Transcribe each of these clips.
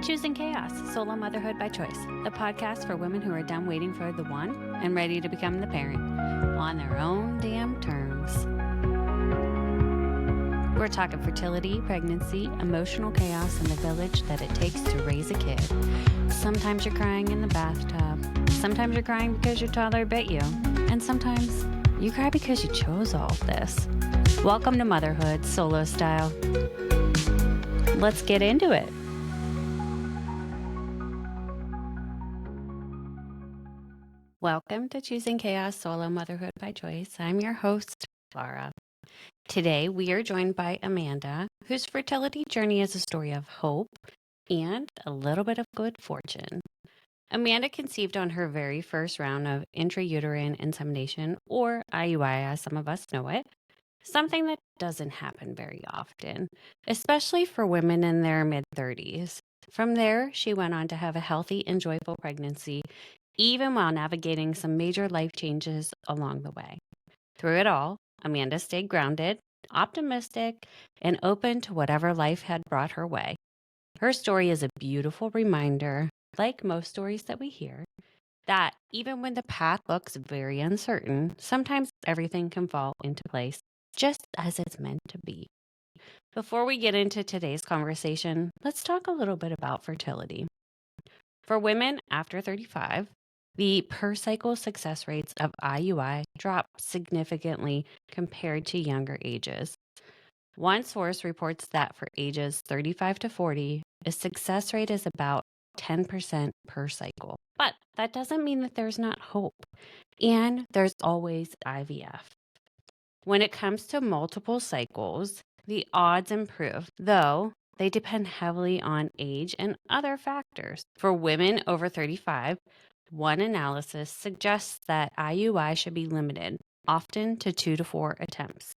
Choosing Chaos, Solo Motherhood by Choice, the podcast for women who are done waiting for the one and ready to become the parent on their own damn terms. We're talking fertility, pregnancy, emotional chaos, and the village that it takes to raise a kid. Sometimes you're crying in the bathtub. Sometimes you're crying because your toddler bit you. And sometimes you cry because you chose all of this. Welcome to Motherhood, solo style. Let's get into it. Welcome to Choosing Chaos, Solo Motherhood by Choice. I'm your host, Laura. Today, we are joined by Amanda, whose fertility journey is a story of hope and a little bit of good fortune. Amanda conceived on her very first round of intrauterine insemination, or IUI as some of us know it, something that doesn't happen very often, especially for women in their mid-30s. From there, she went on to have a healthy and joyful pregnancy, even while navigating some major life changes along the way. Through it all, Amanda stayed grounded, optimistic, and open to whatever life had brought her way. Her story is a beautiful reminder, like most stories that we hear, that even when the path looks very uncertain, sometimes everything can fall into place just as it's meant to be. Before we get into today's conversation, let's talk a little bit about fertility. For women after 35, the per-cycle success rates of IUI drop significantly compared to younger ages. One source reports that for ages 35 to 40, a success rate is about 10% per cycle. But that doesn't mean that there's not hope. And there's always IVF. When it comes to multiple cycles, the odds improve, though they depend heavily on age and other factors. For women over 35, one analysis suggests that IUI should be limited, often to 2 to 4 attempts.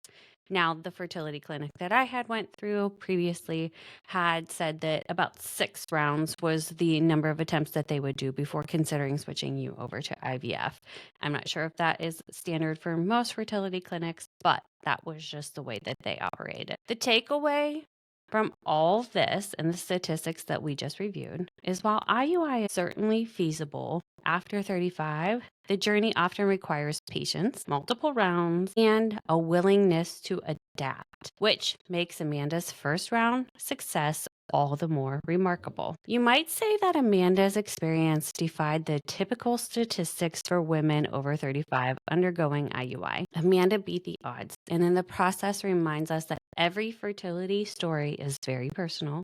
Now, the fertility clinic that I had went through previously had said that about 6 rounds was the number of attempts that they would do before considering switching you over to IVF. I'm not sure if that is standard for most fertility clinics, but that was just the way that they operated. The takeaway from all this and the statistics that we just reviewed is while IUI is certainly feasible after 35, the journey often requires patience, multiple rounds, and a willingness to adapt, which makes Amanda's first round success all the more remarkable. You might say that Amanda's experience defied the typical statistics for women over 35 undergoing IUI. Amanda beat the odds, and in the process reminds us that every fertility story is very personal.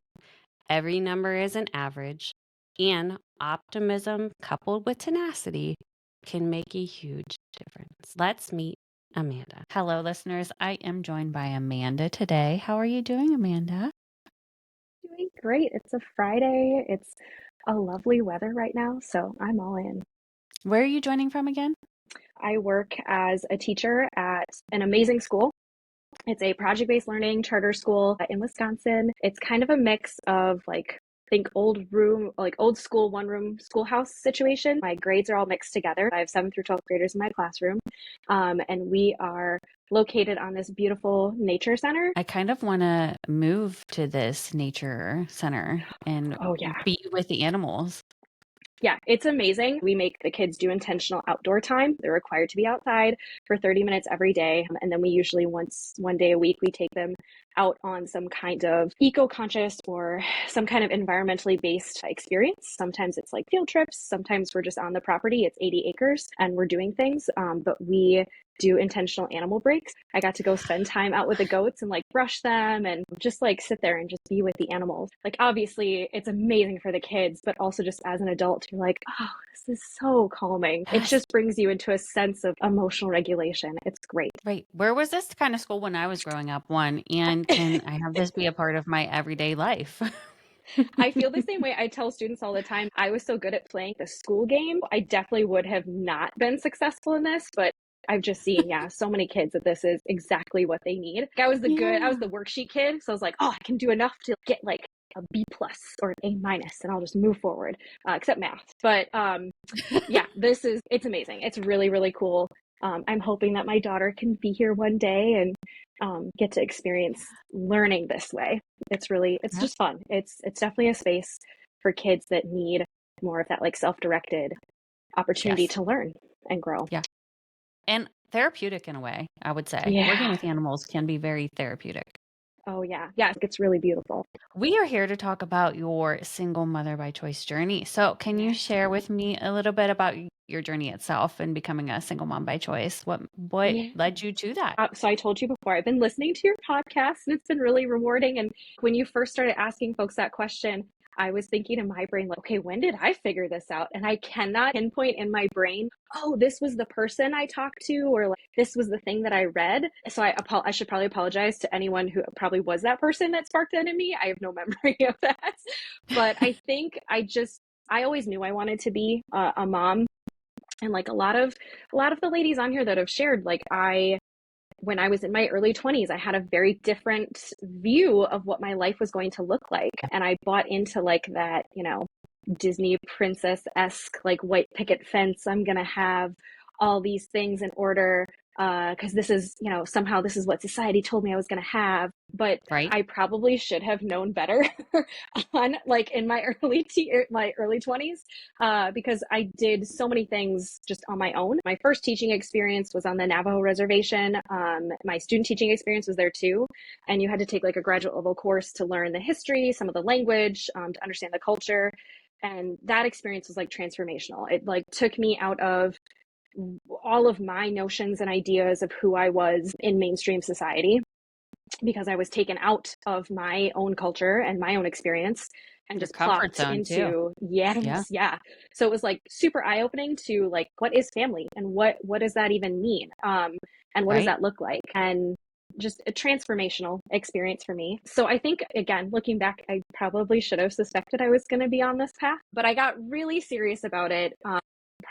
Every number is an average, and optimism coupled with tenacity can make a huge difference. Let's meet Amanda. Hello, listeners. I am joined by Amanda today. How are you doing, Amanda? Doing great. It's a Friday. It's a lovely weather right now, so I'm all in. Where are you joining from again? I work as a teacher at an amazing school. It's a project-based learning charter school in Wisconsin. It's kind of a mix of think old school one-room schoolhouse situation. My grades are all mixed together. I have 7th through 12th graders in my classroom, and we are located on this beautiful nature center. I kind of want to move to this nature center and be with the animals. Yeah, it's amazing. We make the kids do intentional outdoor time. They're required to be outside for 30 minutes every day. And then we usually one day a week, we take them out on some kind of eco-conscious or some kind of environmentally based experience. Sometimes it's like field trips. Sometimes we're just on the property. It's 80 acres and we're doing things. But we do intentional animal breaks. I got to go spend time out with the goats and brush them and just sit there and just be with the animals. Obviously it's amazing for the kids, but also just as an adult, you're like, oh, this is so calming. Yes. It just brings you into a sense of emotional regulation. It's great. Right. Where was this kind of school when I was growing up? And can I have this be a part of my everyday life? I feel the same way. I tell students all the time, I was so good at playing the school game. I definitely would have not been successful in this, but I've just seen, so many kids that this is exactly what they need. I was the worksheet kid. So I was like, oh, I can do enough to get a B+ or an A-, and I'll just move forward, except math. But it's amazing. It's really, really cool. I'm hoping that my daughter can be here one day and get to experience learning this way. It's just fun. It's definitely a space for kids that need more of that like self-directed opportunity Yes. to learn and grow. Yeah. And therapeutic in a way, I would say. Working Yeah. with animals can be very therapeutic. Oh yeah. Yeah, it's really beautiful. We are here to talk about your single mother by choice journey. So, can you Yeah. share with me a little bit about your journey itself and becoming a single mom by choice? What Yeah. led you to that? So I told you before, I've been listening to your podcast and it's been really rewarding. And when you first started asking folks that question, I was thinking in my brain, like, okay, when did I figure this out? And I cannot pinpoint in my brain, oh, this was the person I talked to, or like this was the thing that I read. So I should probably apologize to anyone who probably was that person that sparked that in me. I have no memory of that. But I think I always knew I wanted to be a mom. And like a lot of the ladies on here that have shared, like when I was in my early 20s, I had a very different view of what my life was going to look like. And I bought into like that, Disney princess-esque, like white picket fence. I'm going to have all these things in order because this is, somehow this is what society told me I was going to have. But Right? I probably should have known better on like in my early 20s because I did so many things just on my own. My first teaching experience was on the Navajo reservation. My student teaching experience was there too, and you had to take like a graduate level course to learn the history, some of the language, to understand the culture. And that experience was like transformational. It like took me out of all of my notions and ideas of who I was in mainstream society because I was taken out of my own culture and my own experience and Your just comfort plopped zone too. into Yeah. yeah. So it was like super eye-opening to like what is family and what does that even mean? And what does Right? that look like? And just a transformational experience for me. So I think again, looking back, I probably should have suspected I was going to be on this path, but I got really serious about it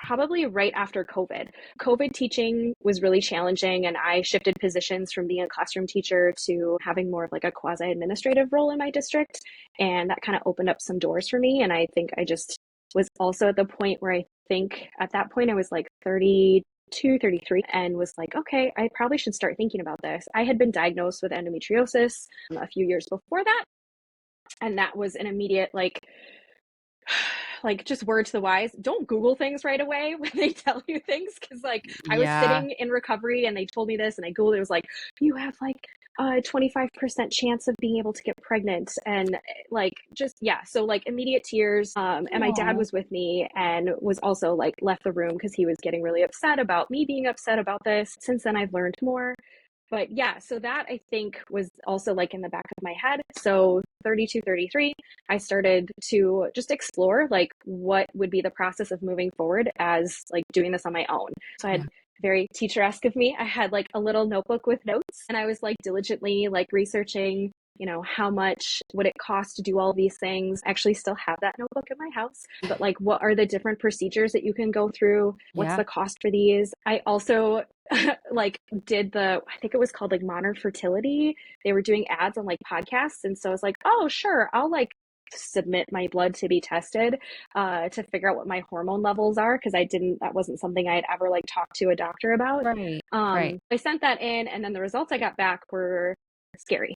probably right after COVID. COVID teaching was really challenging, and I shifted positions from being a classroom teacher to having more of like a quasi administrative role in my district. And that kind of opened up some doors for me. And I think I just was also at the point where I think at that point I was like 32, 33, and was like, okay, I probably should start thinking about this. I had been diagnosed with endometriosis a few years before that. And that was an immediate like just word to the wise, don't Google things right away when they tell you things. Cause like I was Yeah. sitting in recovery and they told me this and I Googled it. It was like, you have like a 25% chance of being able to get pregnant. And like, just, yeah. So like immediate tears. And my dad Oh, was with me and was also like left the room because he was getting really upset about me being upset about this. Since then, I've learned more. But yeah, so that I think was also like in the back of my head. So 32, 33, I started to just explore like what would be the process of moving forward as like doing this on my own. So I yeah. had very teacher-esque of me. I had like a little notebook with notes and I was like diligently like researching how much would it cost to do all these things. I actually still have that notebook in my house, but like what are the different procedures that you can go through? What's Yeah. the cost for these? I also like did I think it was called like Modern Fertility. They were doing ads on like podcasts. And so I was like, oh, sure, I'll like submit my blood to be tested to figure out what my hormone levels are because that wasn't something I had ever like talked to a doctor about. Right. Right. I sent that in and then the results I got back were scary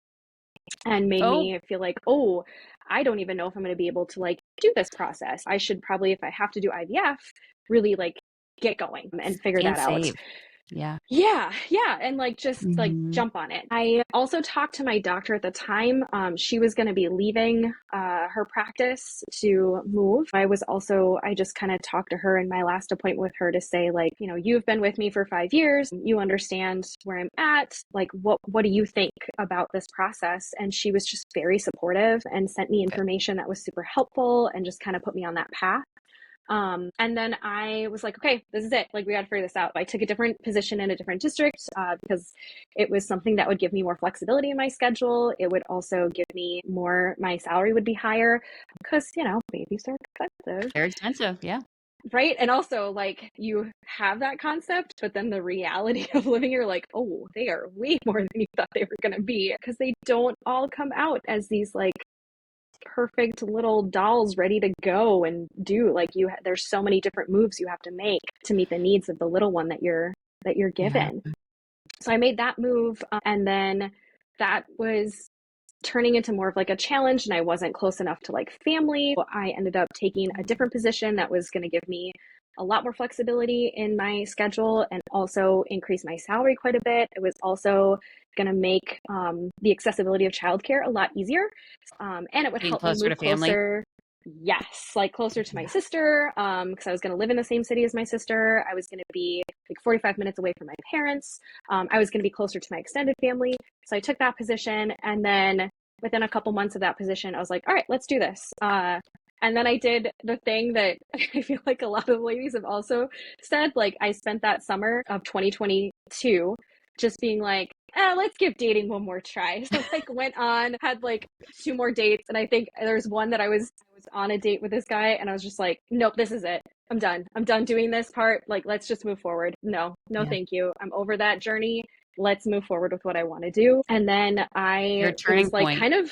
and made Oh, me feel like, oh, I don't even know if I'm going to be able to like do this process. I should probably, if I have to do IVF, really like get going and figure and that out. save. Yeah. Yeah, and like just like Hmm. jump on it. I also talked to my doctor at the time. She was going to be leaving her practice to move. I just kind of talked to her in my last appointment with her to say like, you've been with me for 5 years. You understand where I'm at. Like, what do you think about this process? And she was just very supportive and sent me Good. information that was super helpful and just kind of put me on that path. And then I was like, okay, this is it. Like, we got to figure this out. I took a different position in a different district because it was something that would give me more flexibility in my schedule. It would also give me my salary would be higher because, babies are expensive, Very expensive. Yeah. right? And also, like, you have that concept, but then the reality of living, you're like, oh, they are way more than you thought they were going to be because they don't all come out as these, like, perfect little dolls ready to go and do like there's so many different moves you have to make to meet the needs of the little one that you're Yeah. given. So I made that move and then that was turning into more of like a challenge, and I wasn't close enough to like family. I ended up taking a different position that was going to give me a lot more flexibility in my schedule and also increase my salary quite a bit. It was also going to make the accessibility of childcare a lot easier. And it would Being help me closer to move family. closer. Yes, like closer to my Yeah. sister, because I was going to live in the same city as my sister. I was going to be like 45 minutes away from my parents. I was going to be closer to my extended family. So I took that position. And then within a couple months of that position, I was like, all right, let's do this. And then I did the thing that I feel like a lot of ladies have also said. Like, I spent that summer of 2022 just being like, let's give dating one more try. So like went on, had like 2 more dates. And I think there's one that I was on a date with this guy and I was just like, nope, this is it. I'm done. I'm done doing this part. Like, let's just move forward. No, Yeah. thank you. I'm over that journey. Let's move forward with what I want to do. And then Your it turning was like point. kind of,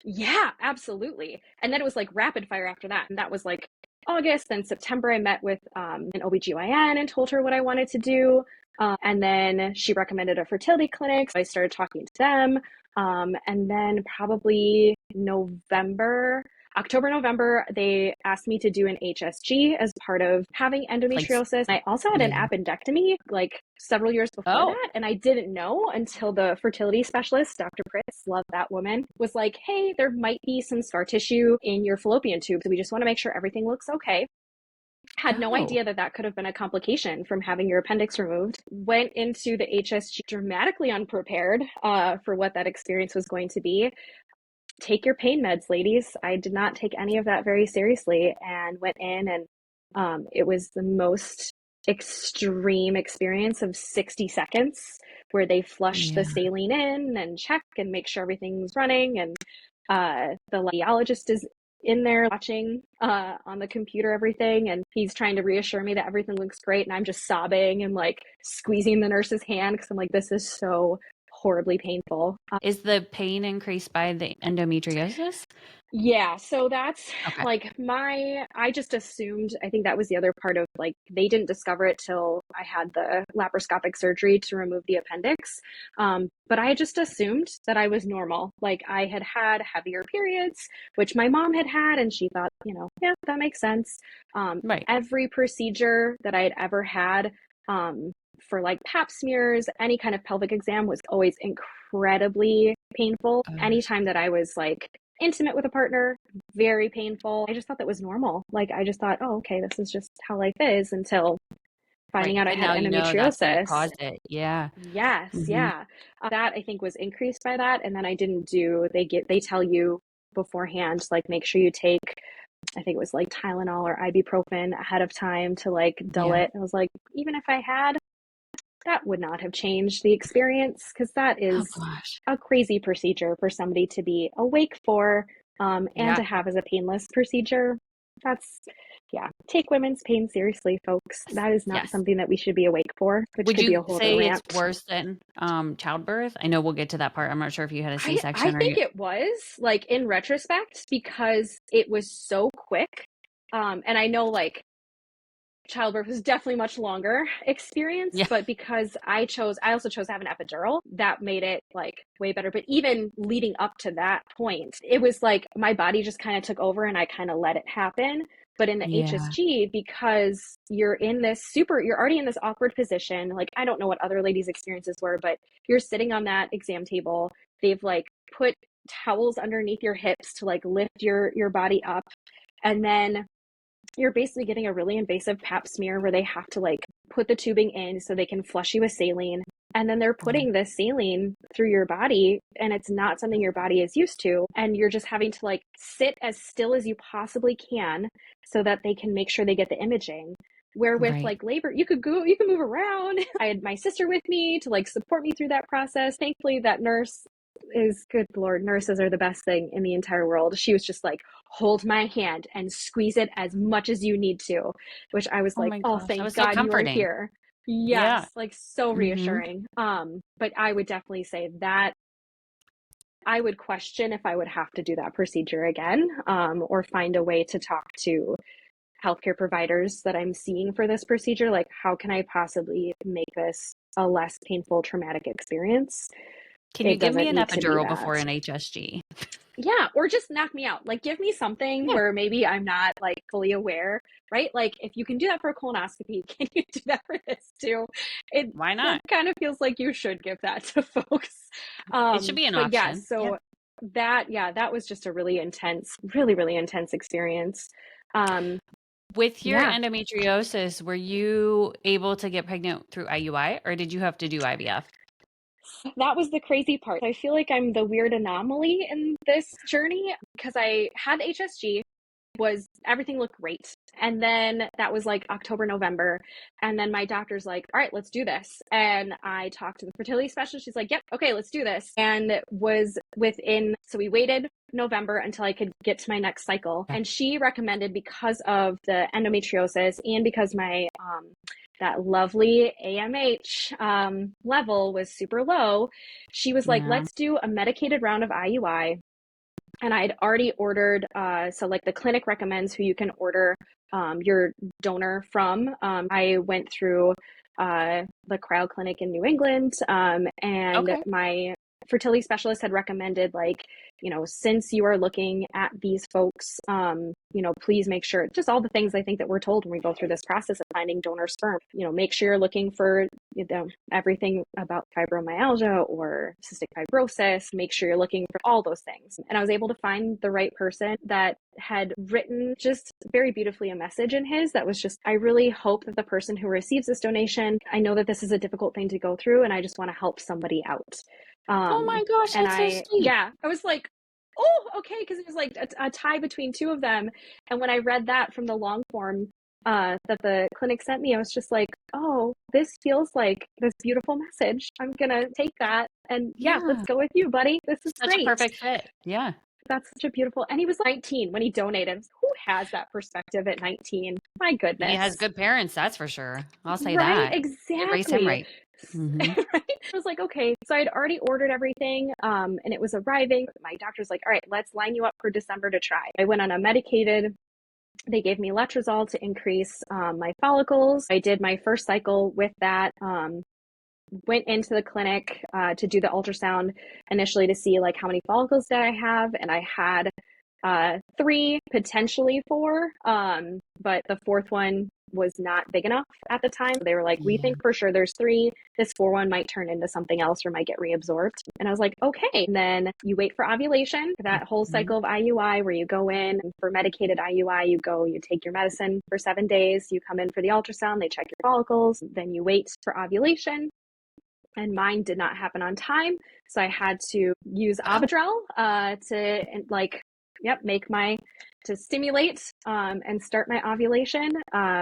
yeah, absolutely. And then it was like rapid fire after that. And that was like August. Then September, I met with an OBGYN and told her what I wanted to do. And then she recommended a fertility clinic. So I started talking to them. And then probably October, November, they asked me to do an HSG as part of having Like, endometriosis. I also had an yeah. appendectomy like several years before Oh, that. And I didn't know until the fertility specialist, Dr. Pritz, love that woman, was like, hey, there might be some scar tissue in your fallopian tube. So we just want to make sure everything looks okay. Had no oh. idea that that could have been a complication from having your appendix removed. Went into the HSG dramatically unprepared for what that experience was going to be. Take your pain meds, ladies. I did not take any of that very seriously and went in, and it was the most extreme experience of 60 seconds where they flush the Yeah. saline in and check and make sure everything's running. And the radiologist is in there watching on the computer everything, and he's trying to reassure me that everything looks great, and I'm just sobbing and like squeezing the nurse's hand because I'm like, this is so horribly painful. Is the pain increased by the endometriosis? Yeah, so that's Okay. like I just assumed, I think that was the other part of like, they didn't discover it till I had the laparoscopic surgery to remove the appendix. But I just assumed that I was normal. Like, I had had heavier periods, which my mom had had, and she thought, yeah, that makes sense. Right. Every procedure that I had ever had, for like pap smears, any kind of pelvic exam was always incredibly painful. Gosh. Anytime that I was like intimate with a partner, very painful. I just thought that was normal. Like, I just thought, oh, okay, this is just how life is, until finding Right. out I But had now you know that's what endometriosis. caused it. Yeah. Yes, Hmm. yeah. That I think was increased by that. And then I didn't do, they tell you beforehand, like, make sure you take, I think it was like Tylenol or ibuprofen ahead of time to like dull Yeah. it. I was like, even if I had, that would not have changed the experience, because that Oh is gosh. a crazy procedure for somebody to be awake for, and Yeah. to have as a painless procedure. That's, yeah, take women's pain seriously, folks. That is not Yes. something that we should be awake for, which Would could be a you whole other say it's rant. worse than childbirth? I know we'll get to that part. I'm not sure if you had a I C-section or think you. it was like, in retrospect, because it was so quick. And I know like childbirth was definitely much longer experience, Yeah. but because I also chose to have an epidural, that made it like way better. But even leading up to that point, it was like my body just kind of took over and I kind of let it happen. But in the Yeah. HSG, because you're already in this awkward position. Like, I don't know what other ladies' experiences were, but you're sitting on that exam table. They've like put towels underneath your hips to like lift your body up. And then you're basically getting a really invasive pap smear where they have to like put the tubing in so they can flush you with saline. And then they're Yeah. putting this saline through your body, and it's not something your body is used to. And you're just having to like sit as still as you possibly can so that they can make sure they get the imaging. Where with Right. like labor, you can move around. I had my sister with me to like support me through that process. Thankfully, that nurse is, good Lord, nurses are the best thing in the entire world. She was just like, hold my hand and squeeze it as much as you need to, which I was Oh like, my oh, gosh. That thank was so God you are comforting. here. Yes, Yeah. like, so Hmm. reassuring. But I would definitely say that I would question if I would have to do that procedure again, or find a way to talk to healthcare providers that I'm seeing for this procedure. Like, how can I possibly make this a less painful, traumatic experience? Can you It give me doesn't an need to be epidural that. before an HSG? Yeah, or just knock me out. Like, give me something Yeah, where maybe I'm not like fully aware, right? Like, if you can do that for a colonoscopy, can you do that for this too? why It not? kind of feels like you should give that to folks. It should be an But yeah, option. Yeah. so that was just a really intense, really, really intense experience. Um, With your yeah, endometriosis, were you able to get pregnant through IUI or did you have to do IVF? that was the crazy part. I feel like I'm the weird anomaly in this journey because I had HSG, was everything looked great. And then that was like October, November. And then my doctor's like, all right, let's do this. And I talked to the fertility specialist. She's like, yep, okay, let's do this. And was within, so we waited November until I could get to my next cycle. Yeah. And she recommended, because of the endometriosis and because my, that lovely AMH level was super low, she was like, Yeah. let's do a medicated round of IUI. And I'd already ordered, so like the clinic recommends who you can order your donor from. I went through the Cryo Clinic in New England, and Okay. my fertility specialist had recommended, like, since you are looking at these folks, please make sure, just all the things I think that we're told when we go through this process of finding donor sperm, make sure you're looking for everything about fibromyalgia or cystic fibrosis, make sure you're looking for all those things. And I was able to find the right person that had written just very beautifully a message in his that was just, I really hope that the person who receives this donation, I know that this is a difficult thing to go through and I just want to help somebody out. Oh my gosh, And that's so sweet. I was like, oh, okay, because it was like a tie between two of them. And when I read that from the long form that the clinic sent me, I was just like, oh, this feels like this beautiful message. I'm gonna take that, and yeah, let's Yeah. go with you, buddy. This is Such a great. perfect fit. Yeah. That's such a beautiful. And he was 19 when he donated. Who has that perspective at 19? My He has goodness. good parents, that's for sure. I'll say Right, that. They raised him exactly. right. Hmm. Right? I was like, okay. So I'd already ordered everything, and it was arriving. My doctor's like, all right, let's line you up for December to try. I went on a medicated. They gave me letrozole to increase my follicles. I did my first cycle with that. Went into the clinic to do the ultrasound initially to see like how many follicles did I have, and I had three, potentially four, but the fourth one was not big enough at the time. They were like, we Yeah. think for sure there's three. This four one might turn into something else or might get reabsorbed. And I was like, okay. And then you wait for ovulation, that whole Mhm. cycle of IUI where you go in for medicated IUI, you take your medicine for 7 days, you come in for the ultrasound, they check your follicles, then you wait for ovulation. And mine did not happen on time. So I had to use Oh, Avidrel to like, yep, to stimulate and start my ovulation,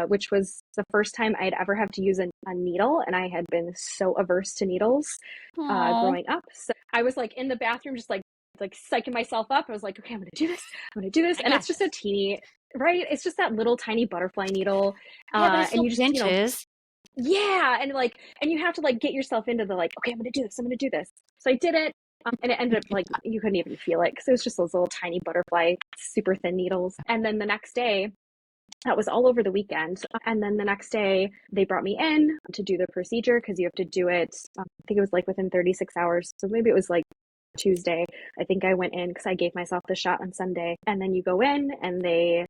which was the first time I'd ever have to use a needle. And I had been so averse to needles oh, growing up. So I was like in the bathroom, just like psyching myself up. I was like, okay, I'm going to do this. I'm going to do this. I And got it's just a this. teeny, right? It's just that little tiny butterfly needle. Yeah, but it And still you just, pinches. yeah, and like, and you have to like get yourself into the like, okay, I'm gonna do this, I'm gonna do this. So I did it, and it ended up like you couldn't even feel it because it was just those little tiny butterfly, super thin needles. And then the next day, that was all over the weekend. And then the next day, they brought me in to do the procedure because you have to do it. I think it was like within 36 hours, so maybe it was like Tuesday. I think I went in because I gave myself the shot on Sunday, and then you go in and they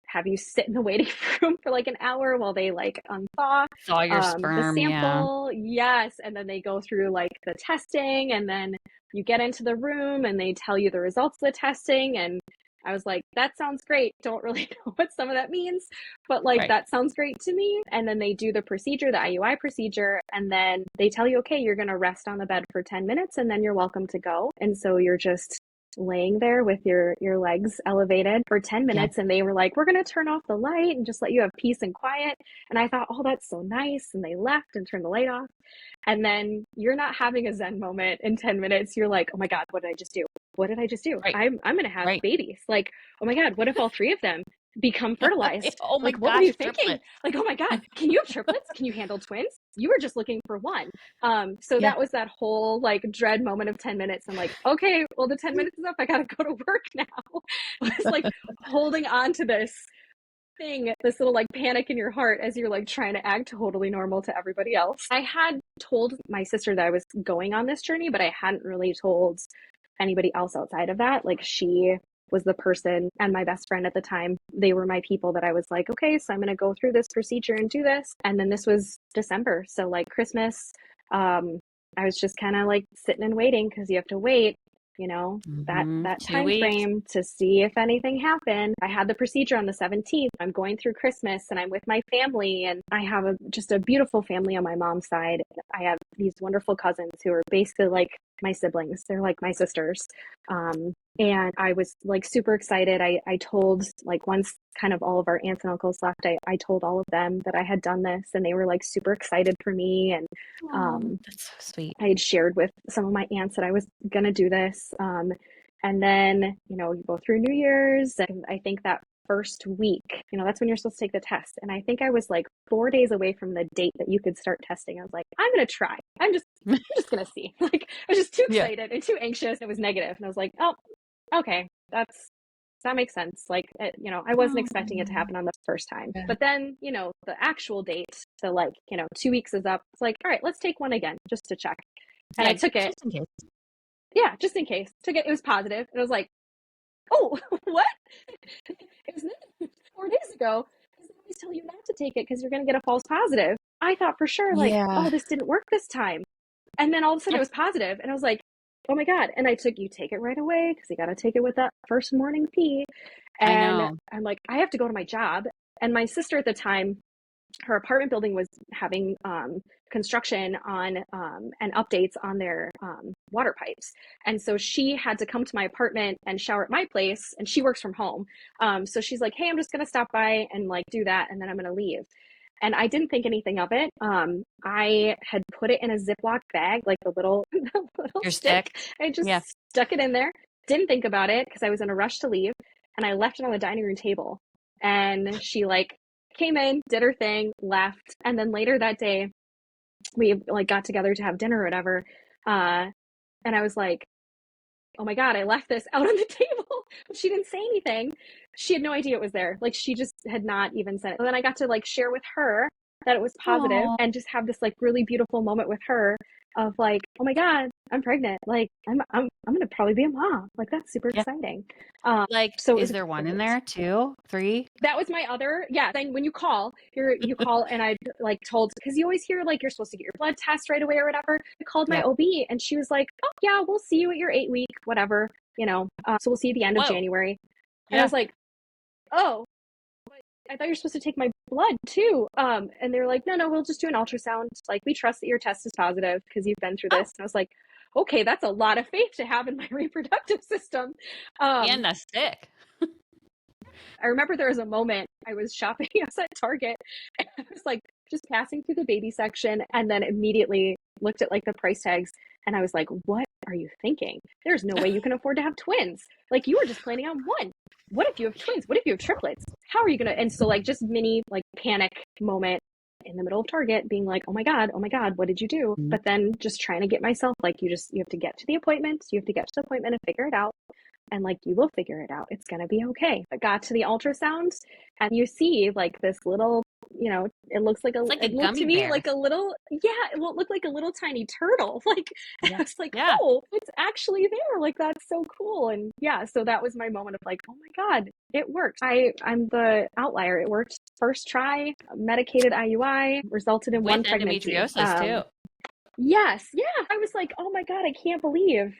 have you sit in the waiting room for like an hour while they like unthaw Saw your the sperm, yeah. sample. Yes. And then they go through like the testing, and then you get into the room and they tell you the results of the testing. And I was like, that sounds great. Don't really know what some of that means, but like Right. that sounds great to me. And then they do the procedure, the IUI procedure, and then they tell you, okay, you're going to rest on the bed for 10 minutes and then you're welcome to go. And so you're just laying there with your legs elevated for 10 Yeah. minutes, and they were like, we're going to turn off the light and just let you have peace and quiet. And I thought, oh, that's so nice. And they left and turned the light off. And then you're not having a zen moment in 10 minutes. You're like, oh my God, what did I just do? What did I just do? Right. I'm going to have Right. babies. Like, oh my God, what if all three of them become fertilized? Oh my Like, what were you gosh, thinking? triplet. Like, oh my God, can you have triplets? Can you handle twins? You were just looking for one. So Yeah. that was that whole like dread moment of 10 minutes. I'm like, okay, well, the 10 minutes is up. I got to go to work now. I was like holding on to this thing, this little like panic in your heart as you're like trying to act totally normal to everybody else. I had told my sister that I was going on this journey, but I hadn't really told anybody else outside of that. Like she was the person, and my best friend at the time, they were my people that I was like, okay, so I'm going to go through this procedure and do this. And then this was December. So like Christmas, I was just kind of like sitting and waiting because you have to wait, that 2 time weeks. frame to see if anything happened. I had the procedure on the 17th. I'm going through Christmas and I'm with my family, and I have just a beautiful family on my mom's side. I have these wonderful cousins who are basically like my siblings. They're like my sisters. And I was like super excited. I told, like, once kind of all of our aunts and uncles left, I told all of them that I had done this, and they were like super excited for me. And That's so sweet. I had shared with some of my aunts that I was going to do this. And then, you go through New Year's, and I think that first week, that's when you're supposed to take the test. And I think I was like 4 days away from the date that you could start testing. I was like, I'm going to try. I'm just going to see. Like, I was just too Yeah. excited and too anxious. It was negative. And I was like, oh, okay, that makes sense. Like, I wasn't expecting it to happen on the first time. Yeah. But then, the actual date, so like, 2 weeks is up. It's like, all right, let's take one again just to check. And I took it. Just in case. Yeah, just in case. Took it. It was positive. And I was like, oh, what? It was 4 days ago. Because they always tell you not to take it because you're going to get a false positive. I thought for sure, like, Yeah. oh, this didn't work this time. And then all of a sudden it was positive, and I was like, oh my God. And you take it right away because you got to take it with that first morning pee. I And know. I'm like, I have to go to my job. And my sister at the time, her apartment building was having construction on and updates on their water pipes. And so she had to come to my apartment and shower at my place, and she works from home. So she's like, hey, I'm just going to stop by and like do that, and then I'm going to leave. And I didn't think anything of it. I had put it in a Ziploc bag, like the little the little Your stick. stick. I just Yeah. stuck it in there. Didn't think about it because I was in a rush to leave, and I left it on the dining room table. And she like came in, did her thing, left, and then later that day, we like got together to have dinner or whatever. And I was like, oh my God, I left this out on the table. But she didn't say anything. She had no idea it was there. Like she just had not even said it. And then I got to like share with her that it was positive Oh, and just have this like really beautiful moment with her of like, oh my God, I'm pregnant. Like I'm gonna probably be a mom. Like that's super yeah. exciting. Like, So it is was there one in great. there? 2, 3? That was my other, yeah. Then when you call, you call, and I like told, because you always hear like you're supposed to get your blood test right away or whatever. I called my Yeah. OB, and she was like, oh yeah, we'll see you at your 8 week, whatever, so we'll see you at the end of Whoa. January. And I Yeah. was like, oh, I thought you were supposed to take my blood too. And they were like, no, we'll just do an ultrasound. Like, we trust that your test is positive because you've been through Oh, this. And I was like, okay, that's a lot of faith to have in my reproductive system. Um, and a stick. I remember there was a moment I was shopping. I was at Target, and I was like just passing through the baby section, and then immediately looked at like the price tags, and I was like, what are you thinking? There's no way you can afford to have twins. Like, you were just planning on one. What if you have twins? What if you have triplets? How are you gonna? And so like just mini like panic moment in the middle of Target, being like, oh my God, what did you do? Mhm. But then just trying to get myself, like, you have to get to the appointment. You have to get to the appointment and figure it out, and like, you will figure it out. It's going to be okay. I got to the ultrasound, and you see like this little, it looks like It's like a it looked to gummy me bear. like a little, yeah, it looked like a little tiny turtle. Like, and I Yeah. was like, Yeah. oh, it's actually there. Like, that's so cool. And yeah, so that was my moment of like, oh my God, it worked. I'm the outlier. It worked first try. Medicated IUI resulted in With one pregnancy. endometriosis too. Yes, yeah. I was like, oh my God, I can't believe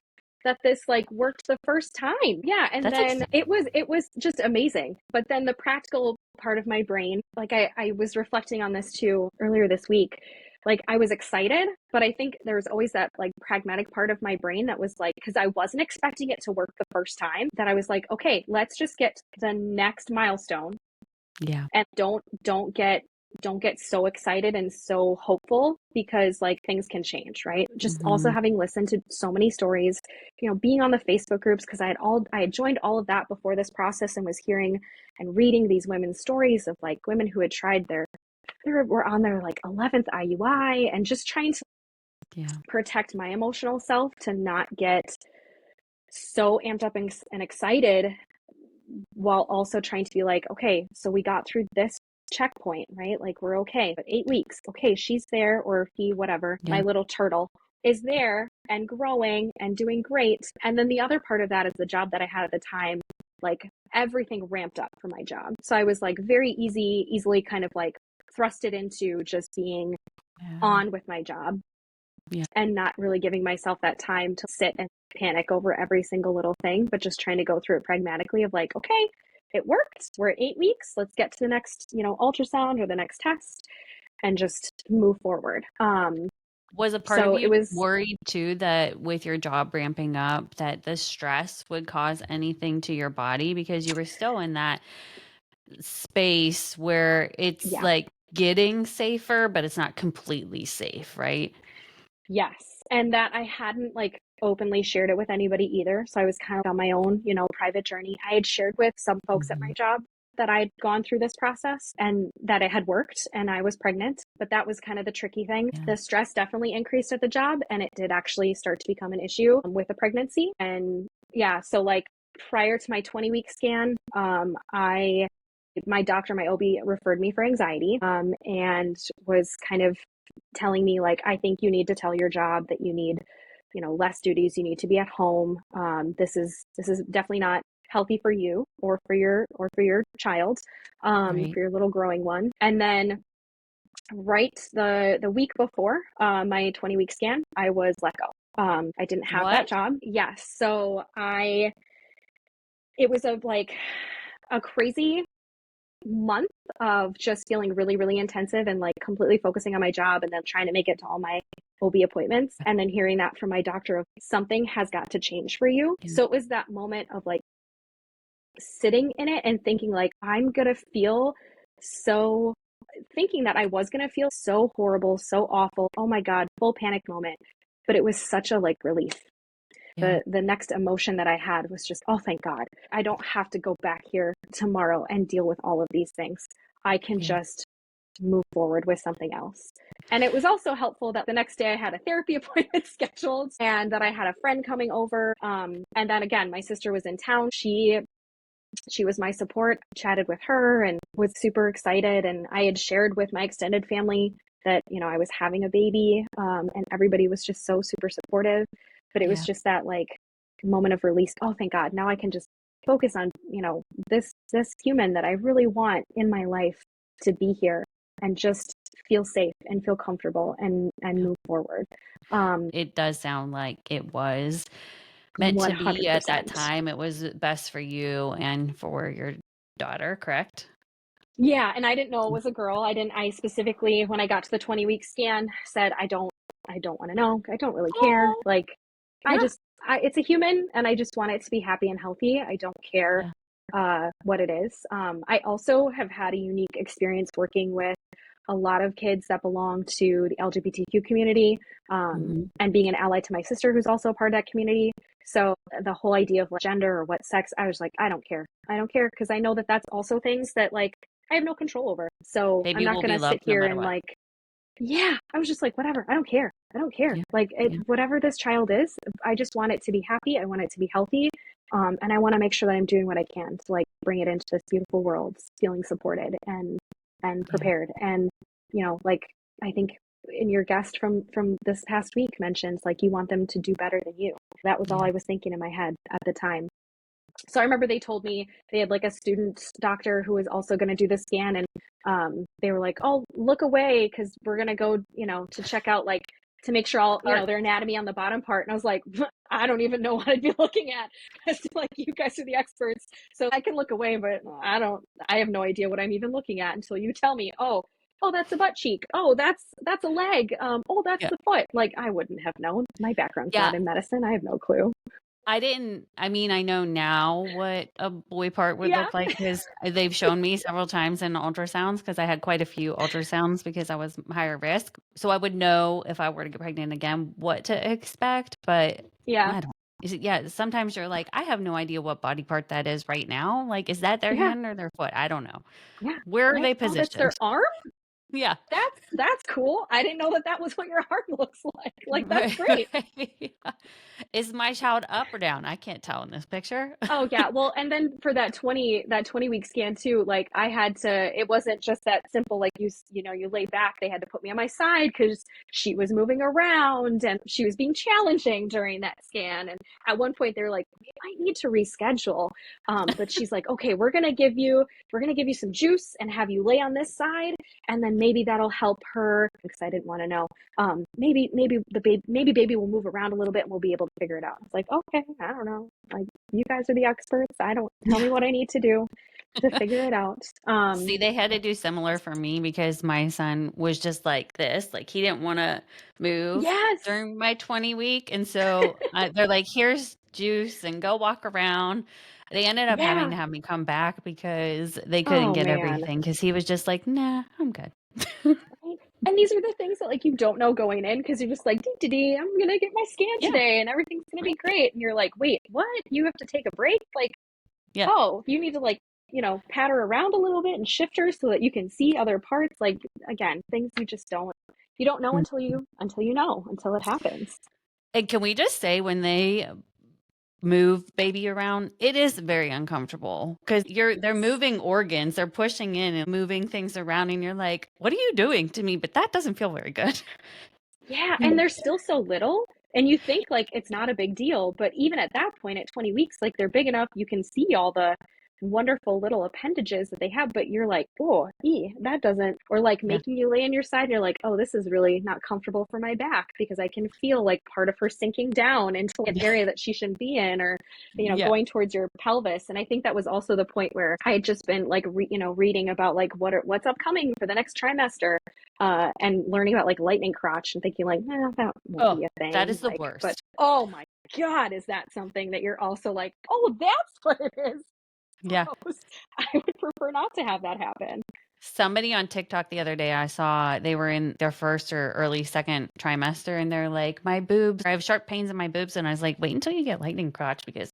that this like worked the first time. Yeah, and That's then exciting. it was just amazing. But then the practical part of my brain, like I was reflecting on this too earlier this week. Like, I was excited, but I think there was always that like pragmatic part of my brain that was like, because I wasn't expecting it to work the first time, that I was like, okay, let's just get to the next milestone, Yeah. and don't get so excited and so hopeful, because like things can change, right? Just also Hmm. having listened to so many stories, being on the Facebook groups, because I had joined all of that before this process, and was hearing and reading these women's stories of like women who had tried they were on their like 11th IUI, and just trying to Yeah. protect my emotional self to not get so amped up and excited while also trying to be like, okay, so we got through this checkpoint, right? Like we're okay, but 8 weeks, okay, she's there, or he, whatever, my Yeah. little turtle is there and growing and doing great. And then the other part of that is the job that I had at the time, like everything ramped up for my job. So I was like very easily kind of like thrusted into just being Yeah. on with my job Yeah. and not really giving myself that time to sit and panic over every single little thing, but just trying to go through it pragmatically of like, okay, it worked. We're at 8 weeks. Let's get to the next, ultrasound or the next test and just move forward. Was a part of So it you was, worried too that with your job ramping up that the stress would cause anything to your body because you were still in that space where it's yeah, like getting safer, but it's not completely safe, right? yes. And that I hadn't like openly shared it with anybody either. So I was kind of on my own, private journey. I had shared with some folks at my Mhm. job that I'd gone through this process and that it had worked and I was pregnant. But that was kind of the tricky thing. Yeah. The stress definitely increased at the job and it did actually start to become an issue with the pregnancy. And yeah, so like prior to my 20-week scan, my doctor, my OB referred me for anxiety and was kind of telling me like, I think you need to tell your job that you need, less duties. You need to be at home. This is definitely not healthy for you or for your child, Right. for your little growing one. And then right the week before my 20-week scan, I was let go. I didn't have that What? job. Yes, so it was like a crazy month of just feeling really, really intensive and like completely focusing on my job and then trying to make it to all my OB appointments. And then hearing that from my doctor of something has got to change for you. Yeah. So it was that moment of like sitting in it and thinking like, I'm going to feel so, thinking that I was going to feel so horrible, so awful. Oh my God, full panic moment. But it was such a like relief. Yeah. The next emotion that I had was just, oh, thank God. I don't have to go back here tomorrow and deal with all of these things. I can Yeah. just move forward with something else. And it was also helpful that the next day I had a therapy appointment scheduled and that I had a friend coming over. And then again, my sister was in town. She was my support, chatted with her and was super excited. And I had shared with my extended family that, I was having a baby, and everybody was just so super supportive. But it was Yeah. just that like moment of release. Oh, thank God. Now I can just focus on, this human that I really want in my life to be here and just feel safe and feel comfortable and Yeah. move forward. Um, It does sound like it was meant to be at that 100%. time. It was best for you and for your daughter, correct? Yeah, and I didn't know it was a girl. I specifically, when I got to the 20-week scan, said I don't want to know. I don't really care. Oh, Like I yeah. just it's a human and I just want it to be happy and healthy. I don't care Yeah. what it is. I also have had a unique experience working with a lot of kids that belong to the LGBTQ community, Mhm. and being an ally to my sister who's also a part of that community. So the whole idea of what gender or what sex, I was like, I don't care. I don't care because I know that that's also things that like I have no control over. So I'm Baby not will going be to sit loved no here matter and what. like, yeah, I was just like, whatever. I don't care. I don't care. Yeah. Like Yeah. whatever this child is, I just want it to be happy. I want it to be healthy. And I want to make sure that I'm doing what I can to like bring it into this beautiful world, feeling supported and Yeah. prepared. And like I think in your guest from this past week mentions like you want them to do better than you. That was all Yeah. I was thinking in my head at the time. So I remember they told me they had like a student doctor who was also going to do the scan, and they were like, "Oh, look away because we're going to go, to check out like to make sure all Part their anatomy on the bottom part." And I was like, "I don't even know what I'd be looking at." It's like you guys are the experts, so I can look away, but I don't. I have no idea what I'm even looking at until you tell me. Oh, that's a butt cheek. Oh, that's a leg. Oh, that's yeah. the foot. Like I wouldn't have known. My background's Yeah. not in medicine. I have no clue. I mean, I know now what a boy part would Yeah. look like because they've shown me several times in ultrasounds because I had quite a few ultrasounds because I was higher risk. So I would know if I were to get pregnant again what to expect, but Yeah. I don't. Is it, yeah, sometimes you're like, I have no idea what body part that is right now. Like, is that their Yeah. hand or their foot? I don't know. Yeah. Where are Right. they Oh, that's positioned? their arm? Yeah. That's cool. I didn't know that that was what your heart looks like. Like, that's Right, great. right. Is my child up or down? I can't tell in this picture. Oh yeah. Well, and then for that 20 week scan too, like I had to, it wasn't just that simple, like you lay back. They had to put me on my side because she was moving around and she was being challenging during that scan. And at one point they were like, we might need to reschedule. But she's like, okay, we're gonna give you some juice and have you lay on this side. And then maybe that'll help her because I didn't want to know. Maybe baby will move around a little bit and we'll be able to figure it out. It's like, okay, I don't know. Like, you guys are the experts. I don't tell me what I need to do to figure it out. See, they had to do similar for me because my son was just like this. Like he didn't want to move Yes. during my 20 week. And so they're like, here's juice and go walk around. They ended up having Yeah. to have me come back because they couldn't Oh get man. everything because he was just like, nah, I'm good. Right? And these are the things that like you don't know going in because you're just like, dee, dee, dee, I'm gonna get my scan Yeah. today and everything's gonna be great. And you're like, wait, what? You have to take a break? Like, Yeah. oh, you need to like, pat her around a little bit and shift her so that you can see other parts. Like again, things you don't know Mm. until you know, until it happens. And can we just say when they move baby around, it is very uncomfortable because they're Yes. moving organs, they're pushing in and moving things around, and you're like, what are you doing to me? But that doesn't feel very good. Yeah, and they're still so little. And you think like it's not a big deal, but even at that point, at 20 weeks, like they're big enough, you can see all the wonderful little appendages that they have, but you're like, oh, that doesn't, or like Yeah. making you lay on your side, and you're like, oh, this is really not comfortable for my back because I can feel like part of her sinking down into an area that she shouldn't be in, or, Yeah. going towards your pelvis. And I think that was also the point where I had just been like, reading about like what's upcoming for the next trimester, and learning about like lightning crotch and thinking like, that won't Oh, be a that thing. is the Like, but worst. oh my God, is that something that you're also like, oh, that's what it is? Yeah. Gross. I would prefer not to have that happen. Somebody on TikTok the other day, I saw they were in their first or early second trimester, and they're like, my boobs, I have sharp pains in my boobs. And I was like, wait until you get lightning crotch because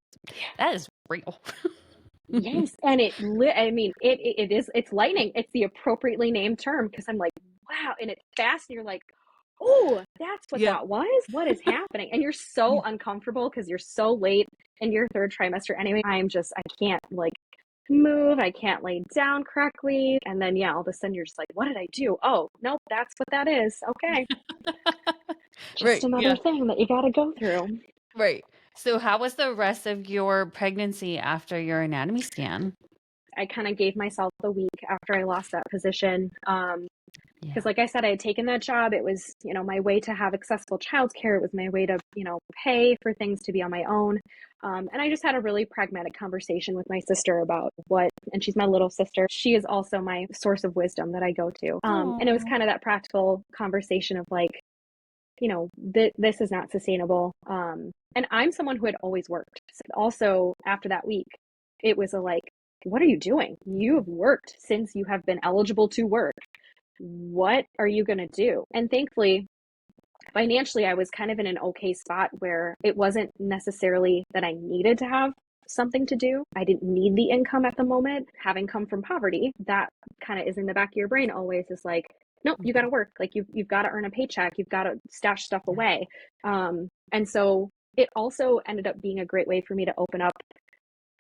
that is real. Yes, and I mean, it's lightning. It's the appropriately named term because I'm like, wow, and it's fast, and you're like, oh, that's what Yeah. that was. What is happening? And you're so uncomfortable because you're so late in your third trimester anyway. I can't like move. I can't lay down correctly. And then, yeah, all of a sudden you're just like, what did I do? Oh, nope, that's what that is. Okay. Just Right. another Yeah. thing that you got to go through. Right. So, how was the rest of your pregnancy after your anatomy scan? I kind of gave myself the week after I lost that position. Yeah. Because like I said, I had taken that job. It was, my way to have accessible childcare. It was my way to, pay for things to be on my own. And I just had a really pragmatic conversation with my sister about and she's my little sister. She is also my source of wisdom that I go to. And it was Oh, kind of that practical conversation of like, this is not sustainable. And I'm someone who had always worked. So also, after that week, it was a like, what are you doing? You have worked since you have been eligible to work. What are you going to do? And thankfully, financially, I was kind of in an okay spot where it wasn't necessarily that I needed to have something to do. I didn't need the income at the moment. Having come from poverty, that kind of is in the back of your brain always is like, nope, you got to work. Like you've got to earn a paycheck. You've got to stash stuff yeah. away. And so it also ended up being a great way for me to open up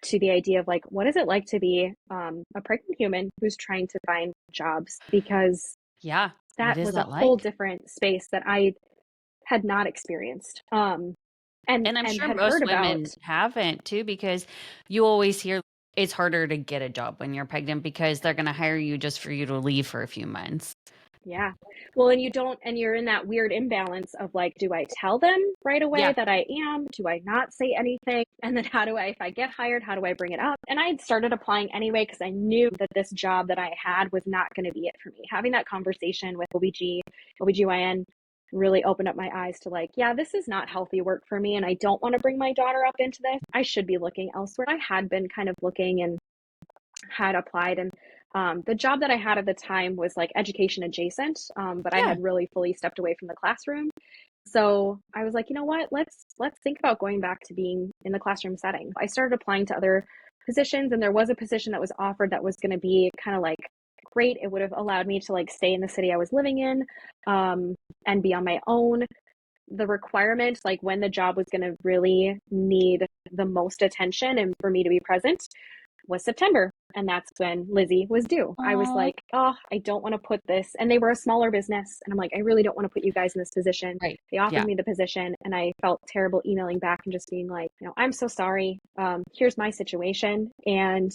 to the idea of like, what is it like to be a pregnant human who's trying to find jobs? Because Yeah. What that is was a that whole like? different space that I had not experienced, and And I'm sure had heard most about. women haven't too, because you always hear it's harder to get a job when you're pregnant because they're going to hire you just for you to leave for a few months. Yeah. Well, and you don't, and you're in that weird imbalance of like, do I tell them right away Yeah. that I am? Do I not say anything? And then if I get hired, how do I bring it up? And I had started applying anyway because I knew that this job that I had was not going to be it for me. Having that conversation with OBGYN really opened up my eyes to like, yeah, this is not healthy work for me. And I don't want to bring my daughter up into this. I should be looking elsewhere. I had been kind of looking and had applied, and the job that I had at the time was like education adjacent, but I Yeah. had really fully stepped away from the classroom. So I was like, you know what, let's think about going back to being in the classroom setting. I started applying to other positions, and there was a position that was offered that was going to be kind of like great. It would have allowed me to like stay in the city I was living in, and be on my own. The requirement, like when the job was going to really need the most attention and for me to be present, was September. And that's when Lizzie was due. I was Aw. like, oh, I don't want to put this. And they were a smaller business. And I'm like, I really don't want to put you guys in this position. Right. They offered Yeah. me the position and I felt terrible emailing back and just being like, I'm so sorry. Here's my situation. And,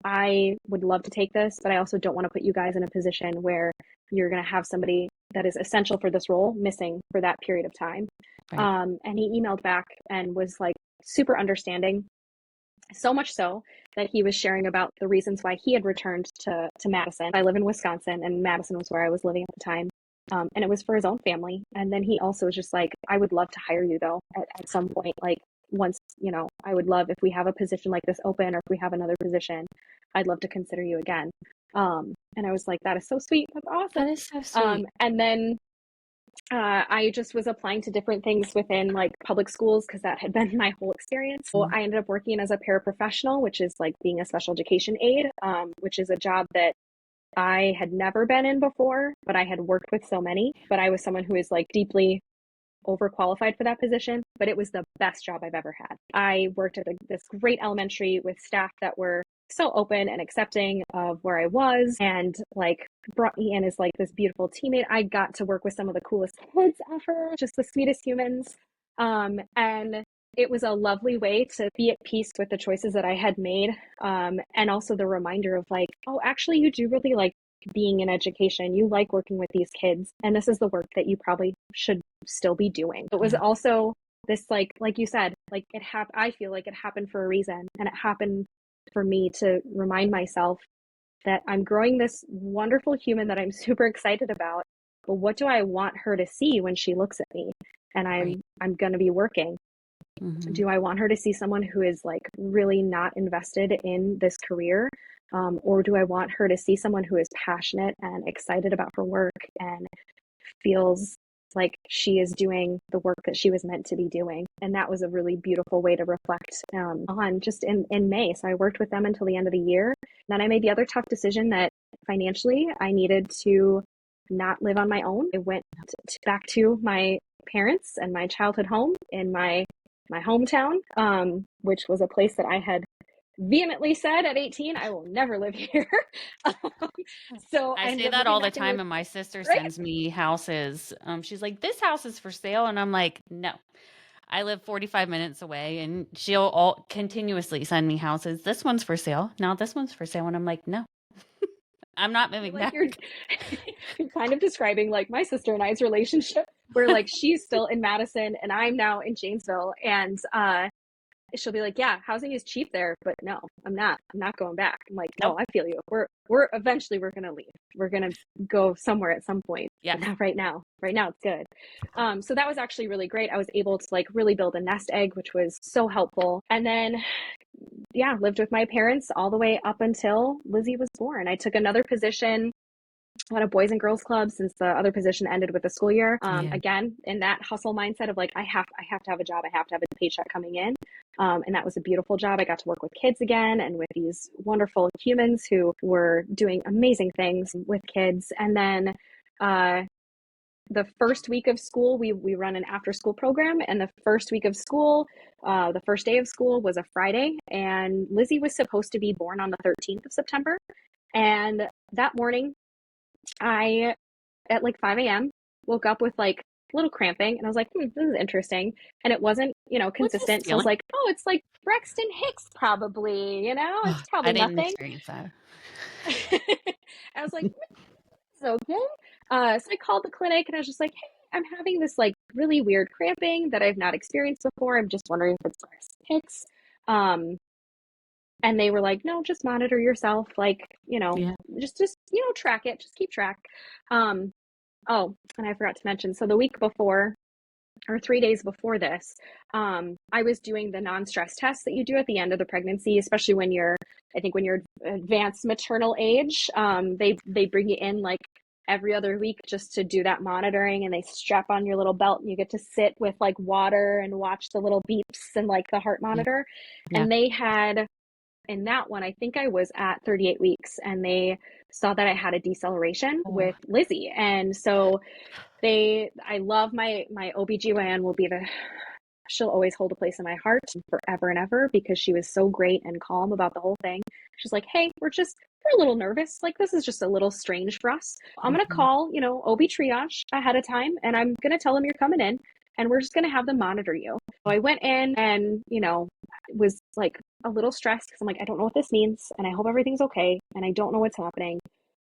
I would love to take this, but I also don't want to put you guys in a position where you're going to have somebody that is essential for this role missing for that period of time. Right. And he emailed back and was like super understanding. So much so that he was sharing about the reasons why he had returned to Madison. I live in Wisconsin, and Madison was where I was living at the time. And it was for his own family. And then he also was just like, I would love to hire you, though, at some point. Like, once, I would love if we have a position like this open or if we have another position, I'd love to consider you again. And I was like, that is so sweet. That's awesome. That is so sweet. And then I just was applying to different things within like public schools because that had been my whole experience. So I ended up working as a paraprofessional, which is like being a special education aide, which is a job that I had never been in before, but I had worked with so many. But I was someone who is like deeply overqualified for that position, but it was the best job I've ever had. I worked at this great elementary with staff that were so open and accepting of where I was and like brought me in as like this beautiful teammate. I got to work with some of the coolest kids ever, just the sweetest humans. And it was a lovely way to be at peace with the choices that I had made. And also the reminder of like, oh, actually, you do really like being in education. You like working with these kids. And this is the work that you probably should still be doing. It was Yeah. also this, like you said, like I feel like it happened for a reason. And it happened for me to remind myself that I'm growing this wonderful human that I'm super excited about. But what do I want her to see when she looks at me? And Right. I'm going to be working. Do I want her to see someone who is like really not invested in this career? Or do I want her to see someone who is passionate and excited about her work and feels like she is doing the work that she was meant to be doing? And that was a really beautiful way to reflect on just in May. So I worked with them until the end of the year. Then I made the other tough decision that financially I needed to not live on my own. I went back to my parents and my childhood home in my hometown, which was a place that I had vehemently said at 18, I will never live here. um, so I I ended say up that moving all the back in time, with, and my sister right? sends me houses. She's like, "This house is for sale," and I'm like, "No." I live 45 minutes away, and she'll all continuously send me houses. This one's for sale. Now this one's for sale, and I'm like, "No, I'm not I feel moving like back." you're kind of describing like my sister and I's relationship, where like she's still in Madison and I'm now in Janesville, and she'll be like, yeah, housing is cheap there, but no, I'm not going back. I'm like, no, Nope. I feel you. We're eventually we're going to leave. We're going to go somewhere at some point, but Yes. not right now. Right now it's good. So that was actually really great. I was able to like really build a nest egg, which was so helpful. And then, yeah, lived with my parents all the way up until Lizzie was born. I took another position at a boys and girls club since the other position ended with the school year. Yeah. Again, in that hustle mindset of like, I have to have a job. I have to have a paycheck coming in. And that was a beautiful job. I got to work with kids again and with these wonderful humans who were doing amazing things with kids. And then, the first week of school, we run an after school program. And the first week of school, the first day of school was a Friday. And Lizzie was supposed to be born on the 13th of September. And that morning, I, at like 5 a.m., woke up with like a little cramping and I was like, this is interesting. And it wasn't, What's this consistent. So I was feeling? like, oh, it's like Braxton Hicks, probably, Oh, it's I probably didn't nothing. experience that. I was like, it's okay. So I called the clinic and I was just like, hey, I'm having this like really weird cramping that I've not experienced before. I'm just wondering if it's Braxton Hicks. Um, and they were like, no, just monitor yourself. Like, Yeah. just, track it, just keep track. Um, Oh, and I forgot to mention, so the week before, or 3 days before this, I was doing the non-stress test that you do at the end of the pregnancy, especially I think when you're advanced maternal age, they bring you in like every other week just to do that monitoring, and they strap on your little belt and you get to sit with like water and watch the little beeps and like the heart Yeah. monitor. Yeah. And they had In that one, I think I was at 38 weeks and they saw that I had a deceleration Oh, with Lizzie. And so I love my OBGYN will be she'll always hold a place in my heart forever and ever because she was so great and calm about the whole thing. She's like, hey, we're a little nervous. Like, this is just a little strange for us. I'm going to mhm. call, OB triage ahead of time and I'm going to tell them you're coming in and we're just going to have them monitor you. So I went in and, was like a little stressed because I'm like, I don't know what this means and I hope everything's okay. And I don't know what's happening.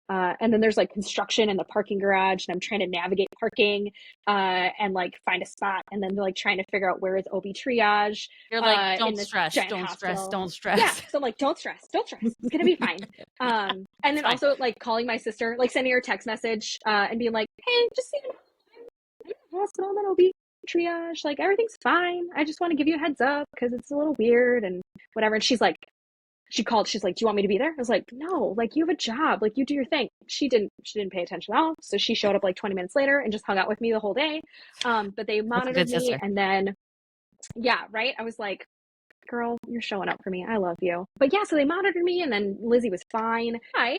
And then there's like construction in the parking garage, and I'm trying to navigate parking and like find a spot. And then they're like trying to figure out where is OB triage You're like, in don't this stress, giant don't stress, hospital. don't Yeah. stress. So I'm like, don't stress, don't stress. It's gonna be fine. And It's then fine. also like calling my sister, like sending her a text message and being like, hey, just so you know, I'm in the hospital, I'm in OB triage, like everything's fine. I just want to give you a heads up because it's a little weird and whatever. And she called, she's like, do you want me to be there? I was like, no, like you have a job, like you do your thing. She didn't pay attention at all. So she showed up like 20 minutes later and just hung out with me the whole day. But they That's a monitored good me sister. and then, yeah, right. I was like, girl, you're showing up for me. I love you. But yeah, so they monitored me and then Lizzie was fine. I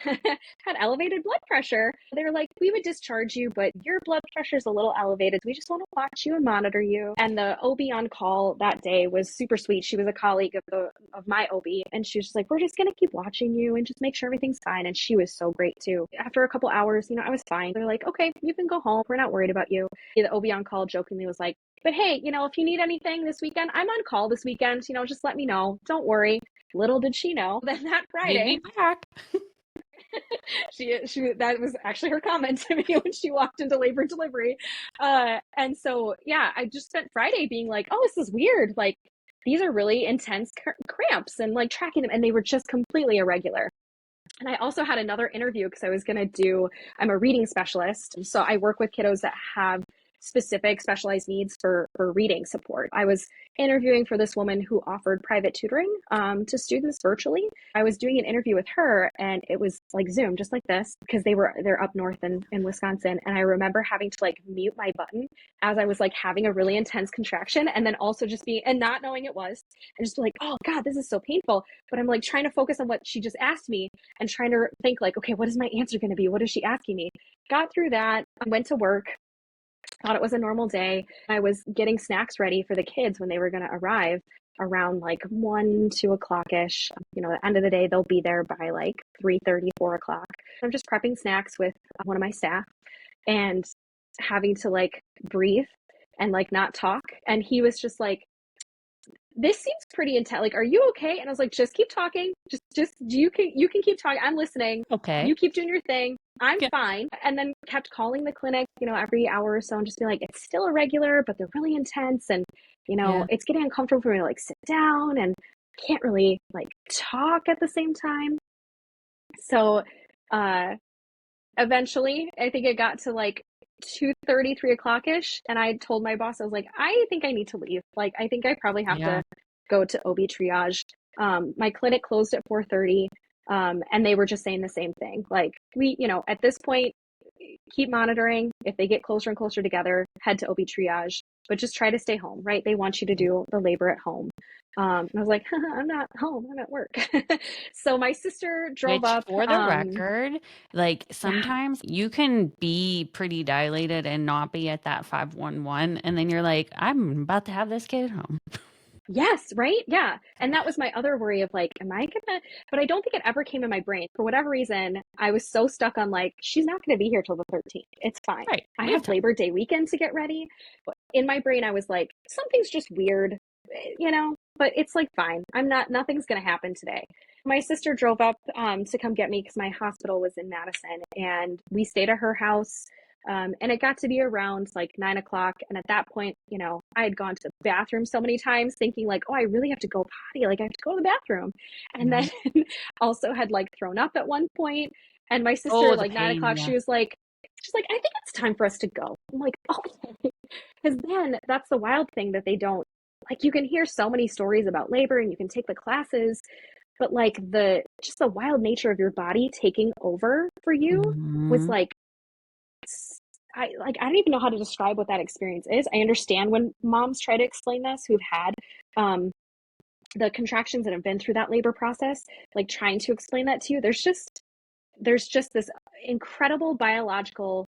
had elevated blood pressure. They were like, we would discharge you, but your blood pressure is a little elevated. We just want to watch you and monitor you. And the OB on call that day was super sweet. She was a colleague of my OB and she was just like, we're just going to keep watching you and just make sure everything's fine. And she was so great too. After a couple hours, I was fine. They're like, okay, you can go home. We're not worried about you. The OB on call jokingly was like, but hey, if you need anything this weekend, I'm on call this weekend. Just let me know. Don't worry. Little did she know that You'd be Friday, back. she that was actually her comment to me when she walked into labor and delivery. And so yeah, I just spent Friday being like, oh, this is weird. Like these are really intense cramps and like tracking them, and they were just completely irregular. And I also had another interview because I'm a reading specialist. So I work with kiddos that have specific specialized needs for reading support. I was interviewing for this woman who offered private tutoring to students virtually. I was doing an interview with her and it was like Zoom, just like this, because they're up north in Wisconsin. And I remember having to like mute my button as I was like having a really intense contraction and then also just and not knowing it was and just be like, oh God, this is so painful. But I'm like trying to focus on what she just asked me and trying to think like, okay, what is my answer going to be? What is she asking me? Got through that. I went to work, thought it was a normal day. I was getting snacks ready for the kids when they were going to arrive around like 1, 2 o'clock ish. At the end of the day, they'll be there by like 3:30, 4 o'clock. I'm just prepping snacks with one of my staff and having to like breathe and like not talk. And he was just like, this seems pretty intense. Like, are you okay? And I was like, just keep talking. Just you can keep talking. I'm listening. Okay. You keep doing your thing. I'm Yeah. fine. And then kept calling the clinic, every hour or so and just be like, it's still irregular, but they're really intense. And, Yeah. it's getting uncomfortable for me to like sit down and can't really like talk at the same time. So uh eventually I think it got to like 2:30, 3 o'clock ish. And I told my boss, I was like, I think I need to leave. Like, I think I probably have Yeah. to go to OB triage. My clinic closed at 4:30. And they were just saying the same thing. Like at this point, keep monitoring. If they get closer and closer together, head to OB triage, but just try to stay home, right? They want you to do the labor at home. And I was like, I'm not home, I'm at work. So my sister drove Which, up. for the record, like Yeah. sometimes you can be pretty dilated and not be at that 511. And then you're like, I'm about to have this kid home. Yes, right? Yeah. And that was my other worry of like, am I gonna, but I don't think it ever came in my brain. For whatever reason, I was so stuck on like, she's not gonna be here till the 13th. It's fine. Right. I We have have time. Labor Day weekend to get ready. But in my brain, I was like, something's just weird, but it's like, fine. Nothing's gonna happen today. My sister drove up to come get me because my hospital was in Madison and we stayed at her house. And it got to be around like 9 o'clock. And at that point, I had gone to the bathroom so many times thinking like, oh, I really have to go potty. Like I have to go to the bathroom. And Mhm. then also had like thrown up at one point. And my sister, Oh, the like nine pain. o'clock, Yeah. she's like, I think it's time for us to go. I'm like, okay. Because then that's the wild thing that they don't, like you can hear so many stories about labor and you can take the classes, but like just the wild nature of your body taking over for you was Mhm. like I don't even know how to describe what that experience is. I understand when moms try to explain this who've had um, the contractions that have been through that labor process, like trying to explain that to you, there's just this incredible biological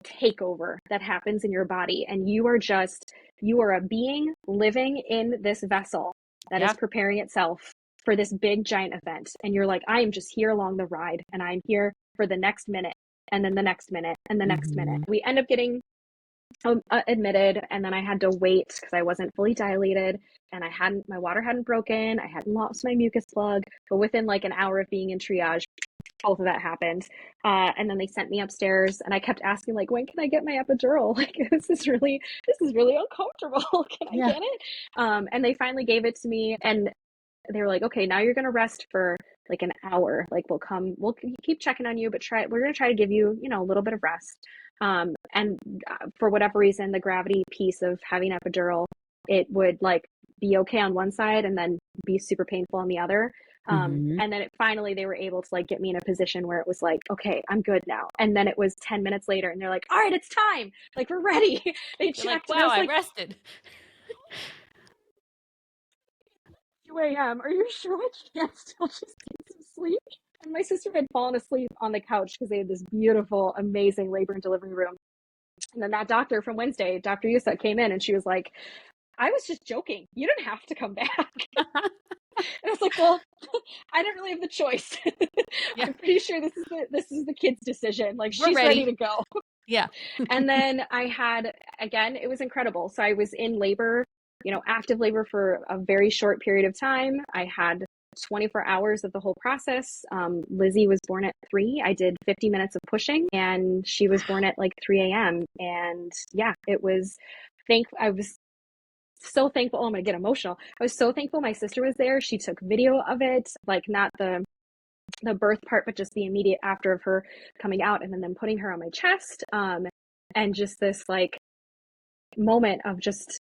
takeover that happens in your body, and you are a being living in this vessel that is Yeah. preparing itself for this big giant event, and you're like, I am just here along the ride, and I'm here for the next minute, and then the next minute, and the next minute. Mhm. We end up getting admitted, and then I had to wait because I wasn't fully dilated, and my water hadn't broken, I hadn't lost my mucus plug, but within like an hour of being in triage, both of that happened. And then they sent me upstairs, and I kept asking, like, when can I get my epidural? Like, this is really uncomfortable. Can I Yeah. get it? And they finally gave it to me, and they were like, okay, now you're going to rest for like an hour. Like, we'll keep checking on you, but we're going to try to give you, a little bit of rest. And for whatever reason, the gravity piece of having an epidural, it would like be okay on one side and then be super painful on the other. Mhm. And then finally they were able to like get me in a position where it was like, okay, I'm good now. And then it was 10 minutes later and they're like, all right, it's time. Like, we're ready. They You're like, checked and I wow, was I like, rested. 2 a.m. Are you sure I can't still just get some sleep? And my sister had fallen asleep on the couch because they had this beautiful, amazing labor and delivery room. And then that doctor from Wednesday, Dr. Yusa, came in and she was like, I was just joking. You didn't have to come back. And I was like, well, I didn't really have the choice. Yeah. I'm pretty sure this is the kid's decision. Like, We're she's ready ready. to go. Yeah. And then I had, again, it was incredible. So I was in labor, active labor for a very short period of time. I had 24 hours of the whole process. Lizzie was born at 3. I did 50 minutes of pushing, and she was born at like 3 a.m. And yeah, I was so thankful. Oh, I'm going to get emotional. I was so thankful my sister was there. She took video of it, like not the birth part, but just the immediate after of her coming out and then them putting her on my chest. And just this like moment of just,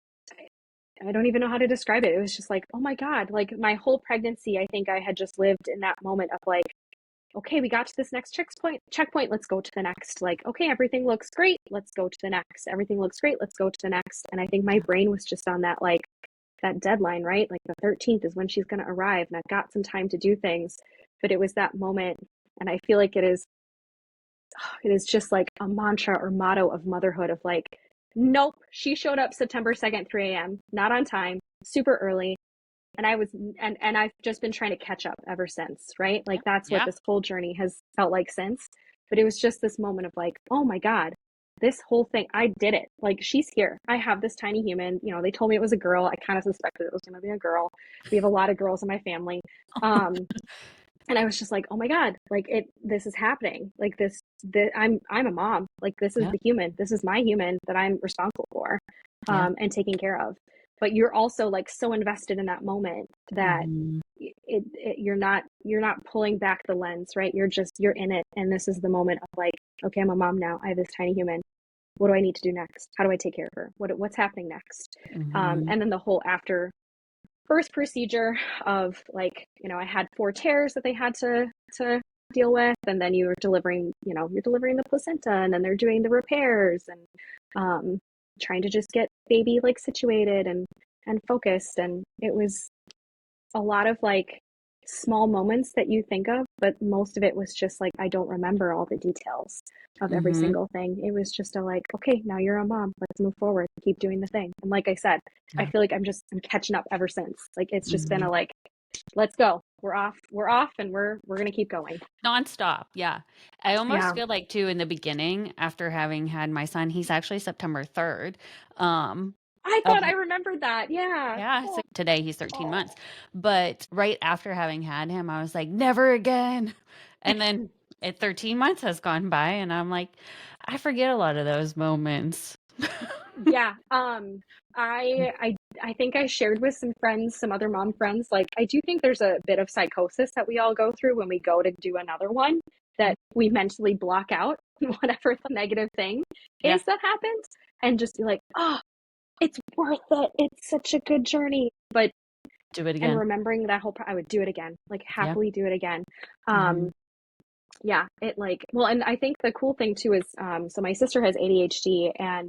I don't even know how to describe it. It was just like, oh my God, like my whole pregnancy, I think I had just lived in that moment of like, okay, we got to this next checkpoint. Let's go to the next. Like, okay, everything looks great. Let's go to the next. Everything looks great. Let's go to the next. And I think my brain was just on that, like that deadline, right? Like the 13th is when she's going to arrive, and I've got some time to do things. But it was that moment. And I feel like it is just like a mantra or motto of motherhood of like, nope, she showed up September 2nd, 3 a.m., not on time, super early. And I've just been trying to catch up ever since, right? Like that's what Yeah. this whole journey has felt like since. But it was just this moment of like, oh my God, this whole thing, I did it. Like, she's here. I have this tiny human. They told me it was a girl. I kind of suspected it was going to be a girl. We have a lot of girls in my family. Um, and I was just like, oh my God, like this is happening. Like I'm a mom. Like, this is Yeah. the human. This is my human that I'm responsible for, Yeah. and taking care of. But you're also like so invested in that moment that Mhm. you're not pulling back the lens, right? You're in it. And this is the moment of like, okay, I'm a mom now. I have this tiny human. What do I need to do next? How do I take care of her? What's happening next? Mhm. And then the whole after birth procedure of like, I had 4 tears that they had to deal with, and then you're delivering the placenta, and then they're doing the repairs, and trying to just get baby like situated and focused. And it was a lot of like small moments that you think of, but most of it was just like, I don't remember all the details of every Mhm. single thing. It was just like, okay, now you're a mom. Let's move forward. Keep doing the thing. And like I said, I Yeah. feel like I'm catching up ever since. Like, it's just been Mhm. a like, let's go. We're off, and we're gonna keep going. Nonstop. Yeah. I almost Yeah. feel like too in the beginning after having had my son, he's actually September 3rd. Um I of thought I remembered that. Yeah. Yeah, Oh, so today he's 13 oh. months. But right after having had him, I was like, never again. And then 13 months has gone by and I'm like, I forget a lot of those moments. Yeah. I think I shared with some friends, some other mom friends, like I do think there's a bit of psychosis that we all go through when we go to do another one, that we mentally block out whatever the negative thing Yeah, is that happened, and just be like, oh, it's worth it. It's such a good journey. But do it and again. remembering that I would do it again, like Yeah. happily do it again. Mhm. Um, yeah, it like, well, and I think the cool thing too is, so my sister has ADHD, and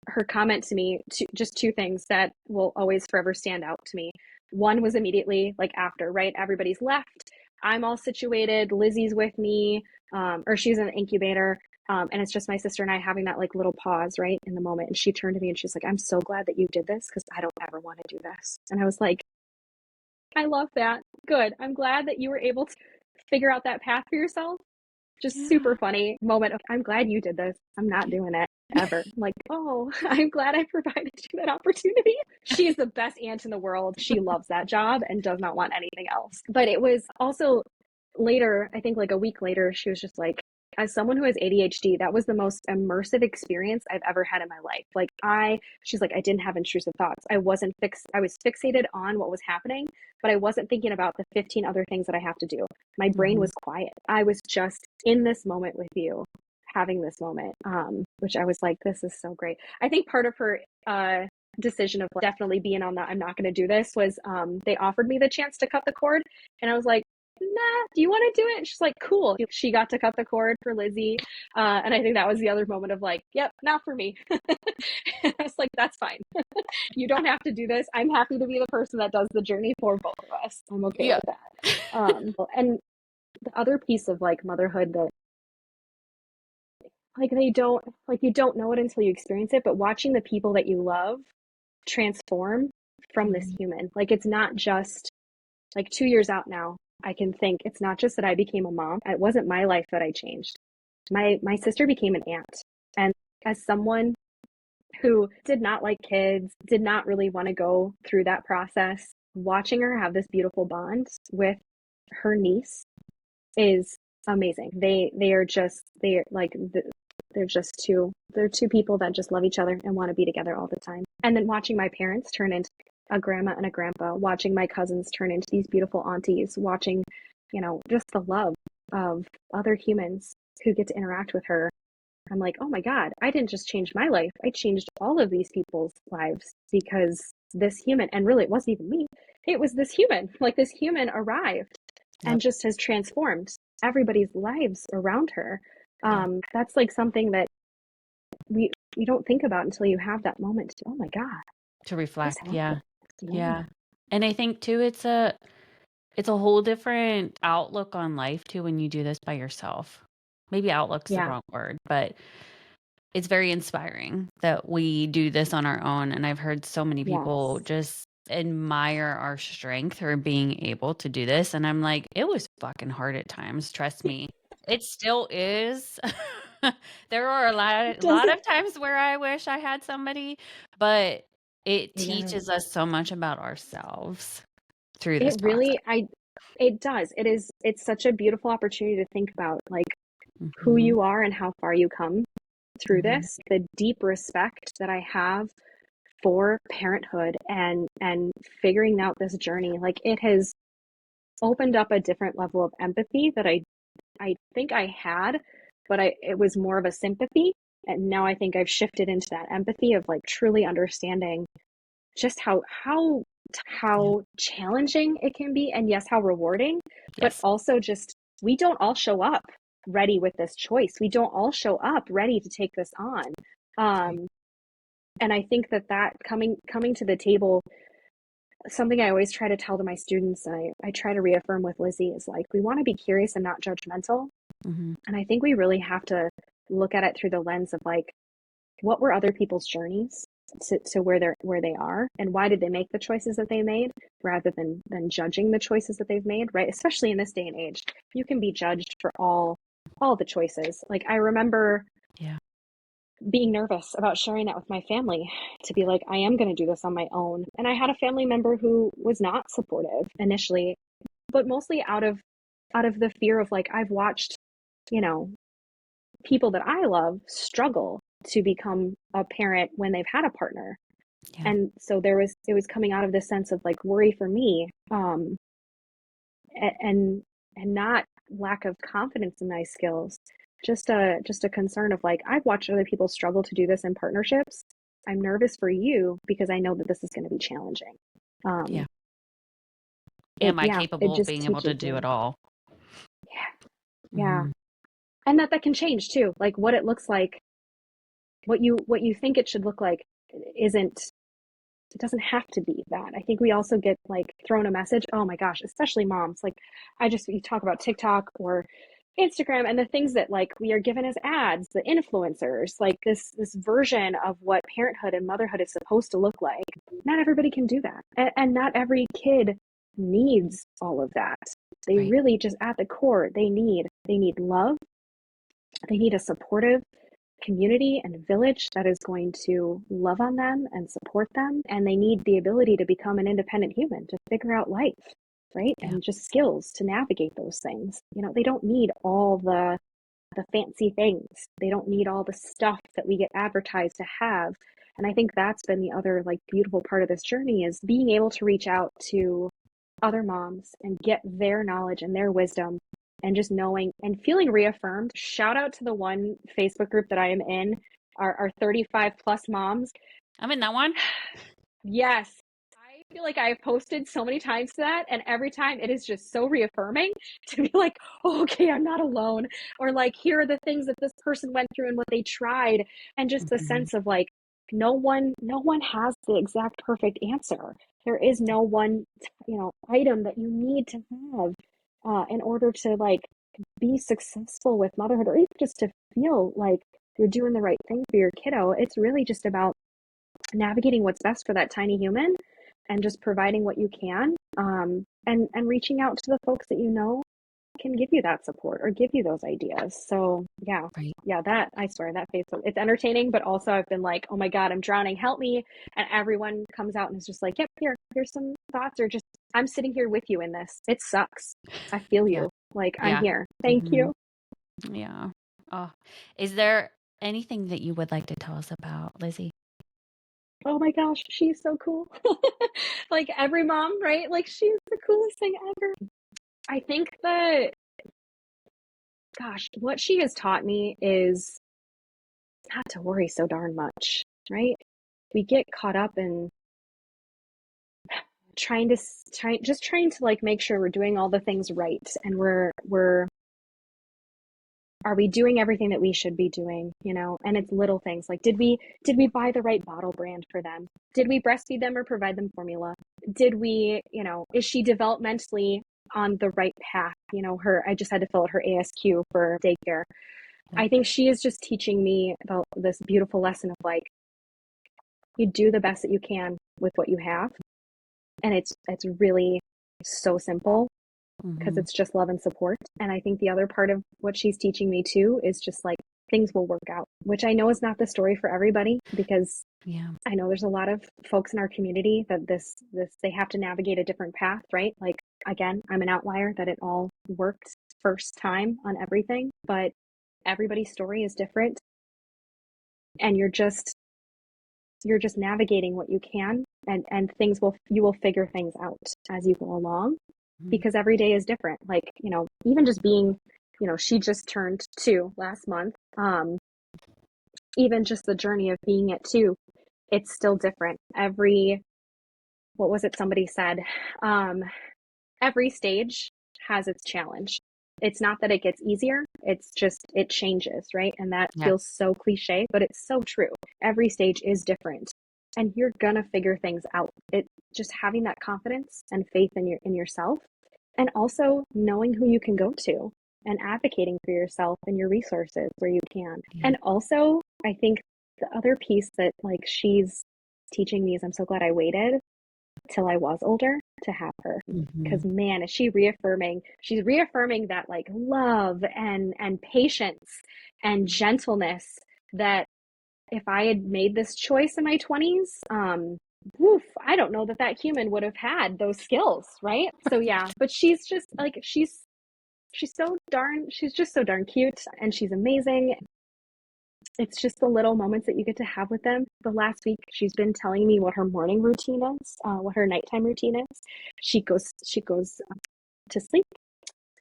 her comment to me, just two things that will always forever stand out to me. One was immediately like after, right? Everybody's left. I'm all situated. Lizzie's with me, or she's in the incubator. And it's just my sister and I having that like little pause, right, in the moment. And she turned to me and she's like, I'm so glad that you did this because I don't ever want to do this. And I was like, I love that. Good. I'm glad that you were able to figure out that path for yourself. Just super Yeah. funny moment of, I'm glad you did this. I'm not doing it ever. I'm like, oh, I'm glad I provided you that opportunity. She is the best aunt in the world. She loves that job and does not want anything else. But it was also later, I think like a week later, she was just like, as someone who has ADHD, that was the most immersive experience I've ever had in my life. She's like, I didn't have intrusive thoughts. I was fixated on what was happening, but I wasn't thinking about the 15 other things that I have to do. My brain was quiet. I was just in this moment with you, having this moment, which I was like, this is so great. I think part of her decision of definitely being on the I'm not going to do this was they offered me the chance to cut the cord, and I was like, nah, do you want to do it? And she's like, cool. She got to cut the cord for Lizzie. And I think that was the other moment of like, yep, not for me. I was like, that's fine. You don't have to do this. I'm happy to be the person that does the journey for both of us. I'm okay Yeah. with that. And the other piece of like motherhood that like they don't like you don't know it until you experience it, but watching the people that you love transform from this human. Like it's not just like 2 years out now, I can think it's not just that I became a mom. It wasn't my life that I changed. My sister became an aunt. And as someone who did not like kids, did not really want to go through that process, watching her have this beautiful bond with her niece is amazing. They're two people that just love each other and want to be together all the time. And then watching my parents turn into a grandma and a grandpa, watching my cousins turn into these beautiful aunties, watching, just the love of other humans who get to interact with her. I'm like, oh my God, I didn't just change my life. I changed all of these people's lives because this human, and really it wasn't even me, it was this human, like this human arrived and just has transformed everybody's lives around her. That's like something that you don't think about until you have that moment to, oh my God, To this reflect. happened. Yeah. And I think too, it's a whole different outlook on life too when you do this by yourself. Maybe outlook's the Yeah. wrong word, but it's very inspiring that we do this on our own. And I've heard so many people Yes. just admire our strength for being able to do this. And I'm like, it was fucking hard at times. Trust me. It still is. There are a Does lot it? of times where I wish I had somebody, but it Yeah. teaches us so much about ourselves through this It process. really, it does. It's such a beautiful opportunity to think about like who Mhm. you are and how far you come through Mhm. this, the deep respect that I have for parenthood and figuring out this journey. Like it has opened up a different level of empathy that I think I had, but it was more of a sympathy. And now I think I've shifted into that empathy of like truly understanding just how challenging it can be, and yes, how rewarding, but Yes. also just we don't all show up ready with this choice. We don't all show up ready to take this on. And I think that coming to the table, something I always try to tell to my students, and I try to reaffirm with Lizzie, is like we want to be curious and not judgmental. Mhm. And I think we really have to look at it through the lens of like, what were other people's journeys to where they are, and why did they make the choices that they made, rather than judging the choices that they've made, right? Especially in this day and age, you can be judged for all the choices. Like I remember Yeah. being nervous about sharing that with my family, to be like, I am going to do this on my own. And I had a family member who was not supportive initially, but mostly out of the fear of like, I've watched, you know, people that I love struggle to become a parent when they've had a partner. Yeah. And so it was coming out of this sense of like worry for me, and not lack of confidence in my skills, just a concern of like, I've watched other people struggle to do this in partnerships. I'm nervous for you because I know that this is going to be challenging. Yeah. um Am I it capable of just being able to teaches do you. it all? Yeah. Yeah. Mhm. And that can change too, like what it looks like, what you think it should look like isn't It doesn't have to be that. I think we also get like thrown a message. Oh my gosh, especially moms. Like you talk about TikTok or Instagram and the things that like we are given as ads, the influencers, like this version of what parenthood and motherhood is supposed to look like. Not everybody can do that. And not every kid needs all of that. They Right. really just at the core, they need love. They need a supportive community and village that is going to love on them and support them. And they need the ability to become an independent human, to figure out life, right? Yeah. And just skills to navigate those things. They don't need all the fancy things. They don't need all the stuff that we get advertised to have. And I think that's been the other like beautiful part of this journey is being able to reach out to other moms and get their knowledge and their wisdom and just knowing and feeling reaffirmed. Shout out to the one Facebook group that I am in, our 35 plus moms. I'm in that one. Yes. I feel like I've posted so many times to that, and every time it is just so reaffirming to be like, oh, okay, I'm not alone. Or like, here are the things that this person went through and what they tried. And just the Mm-hmm. sense of like, no one has the exact perfect answer. There is no one, item that you need to have in order to like be successful with motherhood, or even just to feel like you're doing the right thing for your kiddo. It's really just about navigating what's best for that tiny human and just providing what you can, and reaching out to the folks that can give you that support or give you those ideas. So Right. that, I swear, that Facebook, it's entertaining, but also I've been like, oh my god, I'm drowning, help me. And everyone comes out and is just like, yep, here's some thoughts, or just, I'm sitting here with you in this. It sucks, I feel Yeah. you, like I'm Yeah. here, thank Mm-hmm. you. Yeah. Oh, is there anything that you would like to tell us about Lizzie? Oh my gosh, she's so cool. Like every mom, right? Like she's the coolest thing ever. I think that, gosh, what she has taught me is not to worry so darn much, right? We get caught up in trying to like make sure we're doing all the things right, and we're are we doing everything that we should be doing, and it's little things like, did we buy the right bottle brand for them? Did we breastfeed them or provide them formula? Did we, is she developmentally on the right path? I just had to fill out her ASQ for daycare. Yeah. I think she is just teaching me about this beautiful lesson of like, you do the best that you can with what you have. And it's really so simple because Mm-hmm. it's just love and support. And I think the other part of what she's teaching me too is just like, things will work out, which I know is not the story for everybody, because Yeah. I know there's a lot of folks in our community that this they have to navigate a different path, right? Like, again, I'm an outlier that it all worked first time on everything, but everybody's story is different, and you're just navigating what you can, and you will figure things out as you go along, Mm-hmm. because every day is different. Like, even just being, she just turned 2 last month. Even just the journey of being at 2, it's still different. What was it somebody said? Every stage has its challenge. It's not that it gets easier, it's just it changes, right? And that Yeah. feels so cliche, but it's so true. Every stage is different, and you're gonna figure things out. It just having that confidence and faith in yourself, and also knowing who you can go to and advocating for yourself and your resources where you can. Yeah. And also, I think the other piece that like she's teaching me is, I'm so glad I waited till I was older to have her. Mm-hmm. Because man, is she's reaffirming that like love and patience and gentleness, that if I had made this choice in my 20s, I don't know that human would have had those skills, right? So yeah, but she's just like, she's just so darn cute, and she's amazing. It's just the little moments that you get to have with them. The last week, she's been telling me what her morning routine is, what her nighttime routine is. She goes to sleep,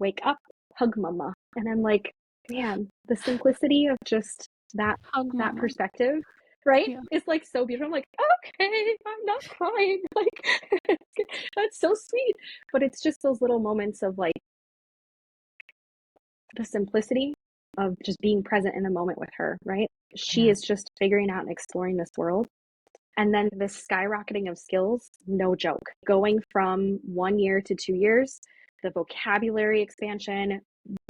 wake up, hug mama, and I'm like, man, the simplicity of just that Hug that mama. perspective, right? Yeah. It's like so beautiful. I'm like, okay, I'm not crying. Like, that's so sweet. But it's just those little moments of like the simplicity of just being present in the moment with her, right? She Yeah. is just figuring out and exploring this world. And then the skyrocketing of skills, no joke. Going from 1 year to 2 years, the vocabulary expansion,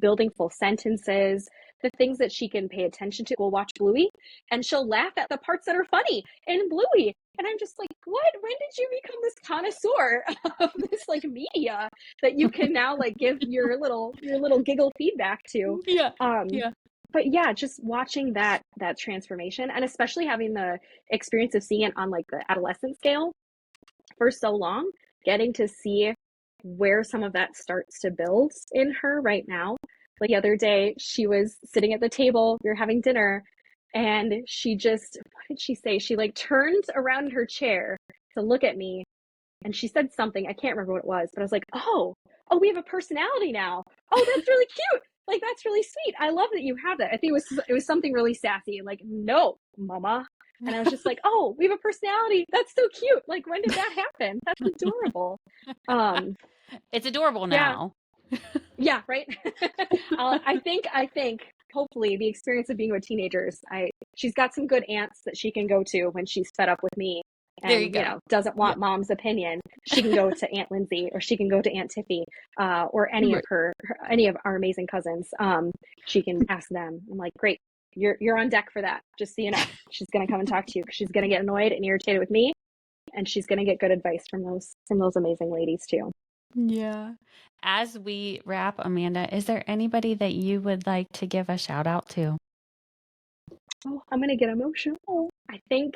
building full sentences, the things that she can pay attention to. We'll watch Bluey and she'll laugh at the parts that are funny in Bluey. And I'm just like, what? When did you become this connoisseur of this like media that you can now like give your little giggle feedback to? Yeah. Um, Yeah. but yeah, just watching that transformation, and especially having the experience of seeing it on like the adolescent scale for so long, getting to see where some of that starts to build in her right now. Like the other day, she was sitting at the table, we were having dinner, and she just, what did she say? She like turned around in her chair to look at me, and she said something. I can't remember what it was, but I was like, oh, we have a personality now. Oh, that's really cute. Like, that's really sweet. I love that you have that. I think it was something really sassy. Like, no, mama. And I was just like, oh, we have a personality. That's so cute. Like, when did that happen? That's adorable. Um, It's adorable yeah, now. yeah, right. I think hopefully the experience of being with teenagers, she's got some good aunts that she can go to when she's fed up with me There you and go. doesn't Yeah. want mom's opinion. She can go to Aunt Lindsay, or she can go to Aunt Tiffy, or Right. any of our amazing cousins. She can ask them. I'm like, great, you're on deck for that. Just so you know, she's gonna come and talk to you because she's gonna get annoyed and irritated with me, and she's gonna get good advice from those amazing ladies too. Yeah. As we wrap, Amanda, is there anybody that you would like to give a shout out to? Oh, I'm gonna get emotional. I think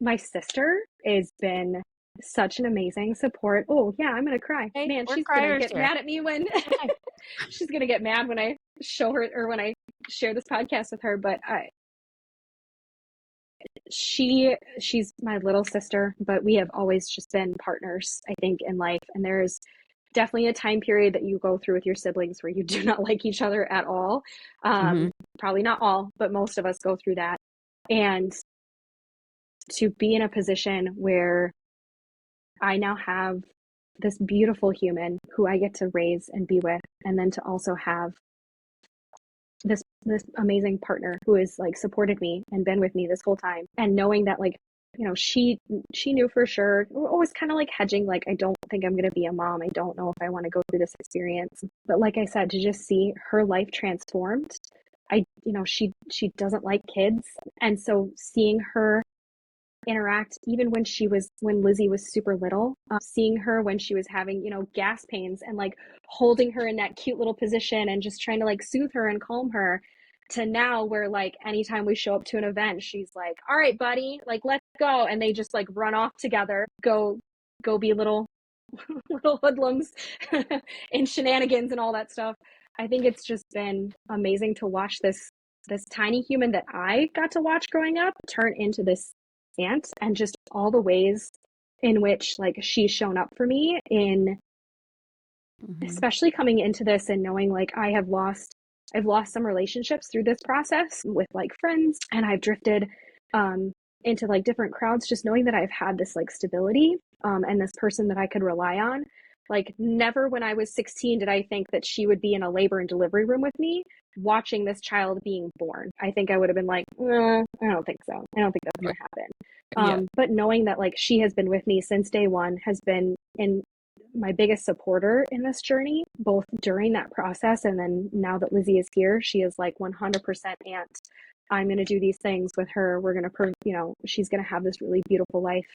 my sister has been such an amazing support. Oh yeah, I'm gonna cry. Hey, Man, we're she's gonna criers get here. mad at me when It's okay. she's gonna get mad when I show her, or when I share this podcast with her. But she's my little sister, but we have always just been partners, I think, in life. And there's definitely a time period that you go through with your siblings where you do not like each other at all. Mhm. Probably not all, but most of us go through that. And to be in a position where I now have this beautiful human who I get to raise and be with, and then to also have this amazing partner who has like supported me and been with me this whole time, and knowing that like she knew for sure. We're always kind of like hedging, like, I don't think I'm going to be a mom, I don't know if I want to go through this experience. But like I said, to just see her life transformed. She doesn't like kids, and so seeing her interact even when Lizzie was super little, seeing her when she was having gas pains, and like holding her in that cute little position and just trying to like soothe her and calm her, to now where like anytime we show up to an event, she's like, all right buddy, like let's go, and they just like run off together, go be little little hoodlums in shenanigans and all that stuff. I think it's just been amazing to watch this tiny human that I got to watch growing up turn into this aunt, and just all the ways in which like she's shown up for me, in Mhm. especially coming into this and knowing like I've lost some relationships through this process with like friends, and I've drifted into like different crowds, just knowing that I've had this like stability, and this person that I could rely on. Like, never when I was 16 did I think that she would be in a labor and delivery room with me watching this child being born. I think I would have been like, I don't think so. I don't think that's going Right. to happen. Yeah. But knowing that like she has been with me since day one, has been in my biggest supporter in this journey, both during that process, and then now that Lizzie is here, she is like 100% aunt. I'm going to do these things with her. We're going to, she's going to have this really beautiful life.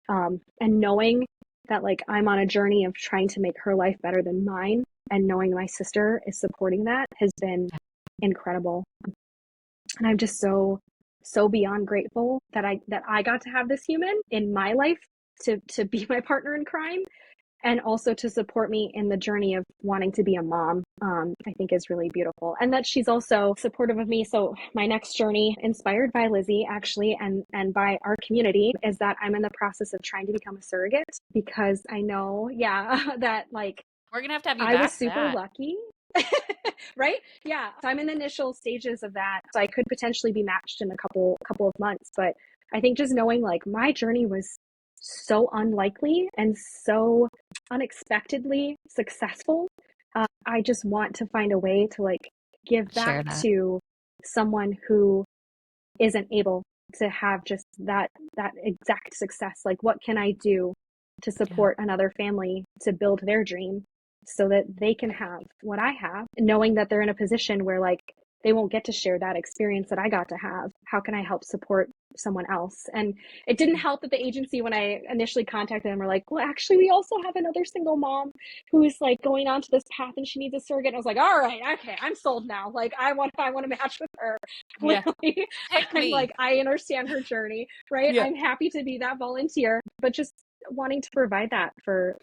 And knowing that like I'm on a journey of trying to make her life better than mine, and knowing my sister is supporting that, has been incredible. And I'm just so beyond grateful that I got to have this human in my life to be my partner in crime, and also to support me in the journey of wanting to be a mom. I think is really beautiful, and that she's also supportive of me. So my next journey, inspired by Lizzie actually, and by our community, is that I'm in the process of trying to become a surrogate, because I know, yeah, that like We're gonna have to have you I was back for super that. lucky. Right? Yeah. So I'm in the initial stages of that. So I could potentially be matched in a couple of months. But I think just knowing like my journey was so unlikely and so unexpectedly successful, I just want to find a way to like give Share back that. to someone who isn't able to have just that exact success. Like, what can I do to Yeah. support another family to build their dream so that they can have what I have, knowing that they're in a position where like they won't get to share that experience that I got to have. How can I help support someone else? And it didn't help that the agency, when I initially contacted them, were like, well, actually, we also have another single mom who's like going on to this path and she needs a surrogate. And I was like, all right, okay, I'm sold now. Like, I want to match with her. Yeah. Clearly, Pick I'm me. like, I understand her journey, right? Yeah. I'm happy to be that volunteer, but just wanting to provide that for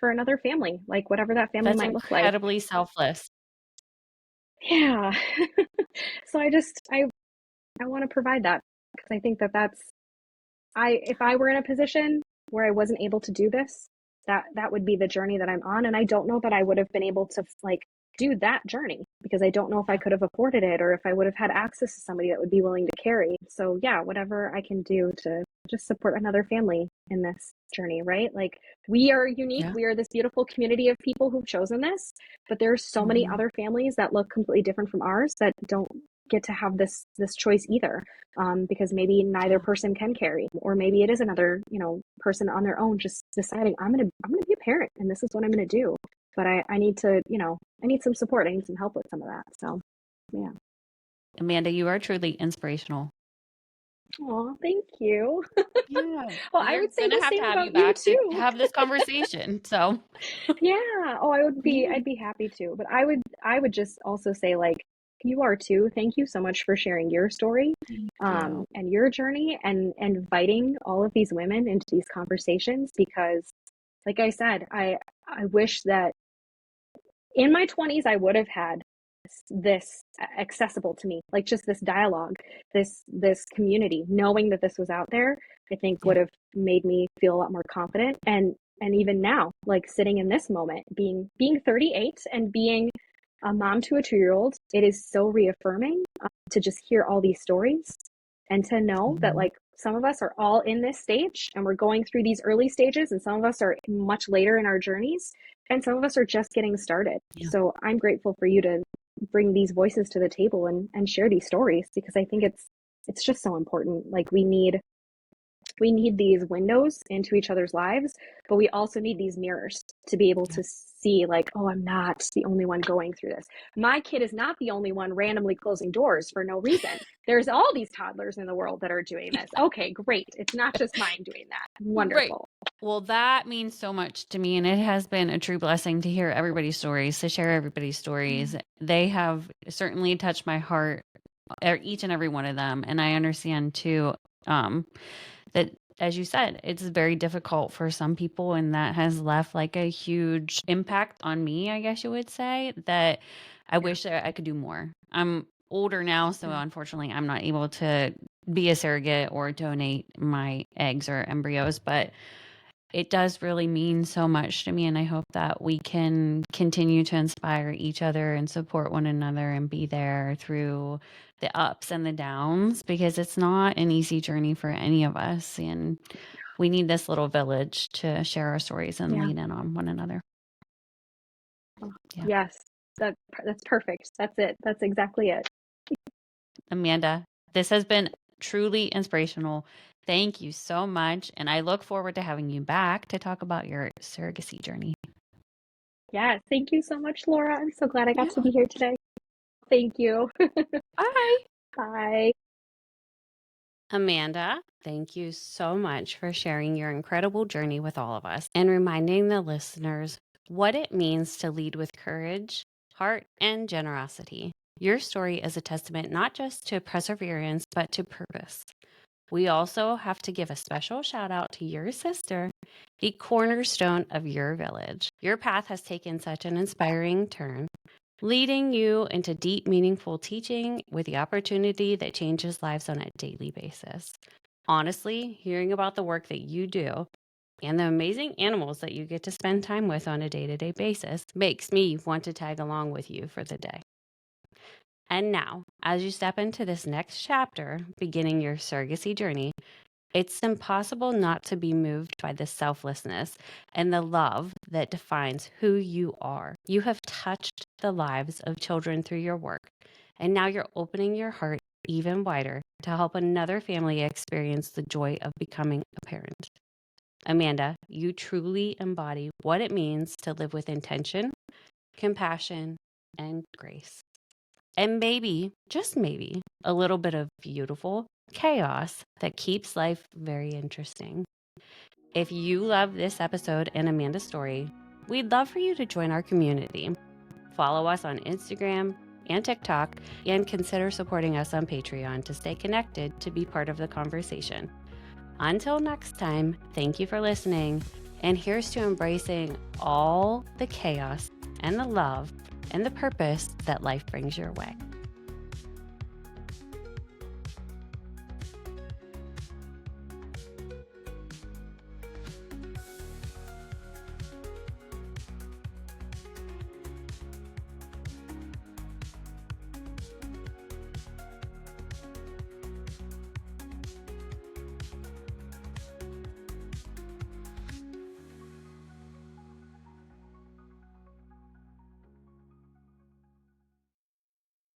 another family, like whatever that family That's might look like. incredibly selfless. Yeah. So I want to provide that because I think that that's I if I were in a position where I wasn't able to do this, that would be the journey that I'm on, and I don't know that I would have been able to like do that journey because I don't know if I Yeah. could have afforded it or if I would have had access to somebody that would be willing to carry. So yeah, whatever I can do to just support another family in this journey, right? Like, we are unique. Yeah. We are this beautiful community of people who've chosen this, but there's so many Mhm. other families that look completely different from ours that don't get to have this choice either, because maybe neither Yeah. person can carry, or maybe it is another person on their own just deciding I'm gonna be a parent and this is what I'm gonna do. But I need to I need some support. I need some help with some of that. So yeah. Amanda, you are truly inspirational. Oh, thank you. Yeah. Well, I We're would say gonna the have to same have you about you back to too. have this conversation. So Yeah. Oh, yeah. I'd be happy to. But I would just also say, like, you are too. Thank you so much for sharing your story, Thank you. and your journey, and inviting all of these women into these conversations because, like I said, I wish that in my 20s I would have had this accessible to me, like just this dialogue, this community, knowing that this was out there. I think Yeah. would have made me feel a lot more confident. And even now, like sitting in this moment, being 38 and being a mom to a 2-year old, it is so reaffirming, to just hear all these stories and to know that Mhm. like some of us are all in this stage and we're going through these early stages, and some of us are much later in our journeys, and some of us are just getting started. Yeah. So I'm grateful for you to bring these voices to the table and share these stories because I think it's just so important. Like, we need these windows into each other's lives, but we also need these mirrors to be able Yeah. to see, like, oh, I'm not the only one going through this. My kid is not the only one randomly closing doors for no reason. There's all these toddlers in the world that are doing this. Okay, great. It's not just mine doing that. Right. Wonderful. Well, that means so much to me, and it has been a true blessing to hear everybody's stories, to share everybody's stories. They have certainly touched my heart, each and every one of them, and I understand too, um, that, as you said, it's very difficult for some people, and that has left like a huge impact on me, I guess you would say, that I Yeah. wish that I could do more. I'm older now, so Yeah. unfortunately, I'm not able to be a surrogate or donate my eggs or embryos, but it does really mean so much to me. And I hope that we can continue to inspire each other and support one another and be there through the ups and the downs, because it's not an easy journey for any of us. And we need this little village to share our stories and Yeah. lean in on one another. Oh, Yeah. yes. That's perfect. That's it. That's exactly it. Amanda, this has been truly inspirational. Thank you so much. And I look forward to having you back to talk about your surrogacy journey. Yeah. Thank you so much, Laura. I'm so glad I got to Yeah. be here today. Thank you. Bye. Bye. Amanda, thank you so much for sharing your incredible journey with all of us and reminding the listeners what it means to lead with courage, heart, and generosity. Your story is a testament not just to perseverance, but to purpose. We also have to give a special shout out to your sister, the cornerstone of your village. Your path has taken such an inspiring turn, leading you into deep, meaningful teaching with the opportunity that changes lives on a daily basis. Honestly, hearing about the work that you do and the amazing animals that you get to spend time with on a day-to-day basis makes me want to tag along with you for the day. And now, as you step into this next chapter, beginning your surrogacy journey, it's impossible not to be moved by the selflessness and the love that defines who you are. You have touched the lives of children through your work, and now you're opening your heart even wider to help another family experience the joy of becoming a parent. Amanda, you truly embody what it means to live with intention, compassion, and grace. And maybe, just maybe, a little bit of beautiful chaos that keeps life very interesting. If you love this episode and Amanda's story, we'd love for you to join our community. Follow us on Instagram and TikTok, and consider supporting us on Patreon to stay connected to be part of the conversation. Until next time, thank you for listening, and here's to embracing all the chaos and the love and the purpose that life brings your way.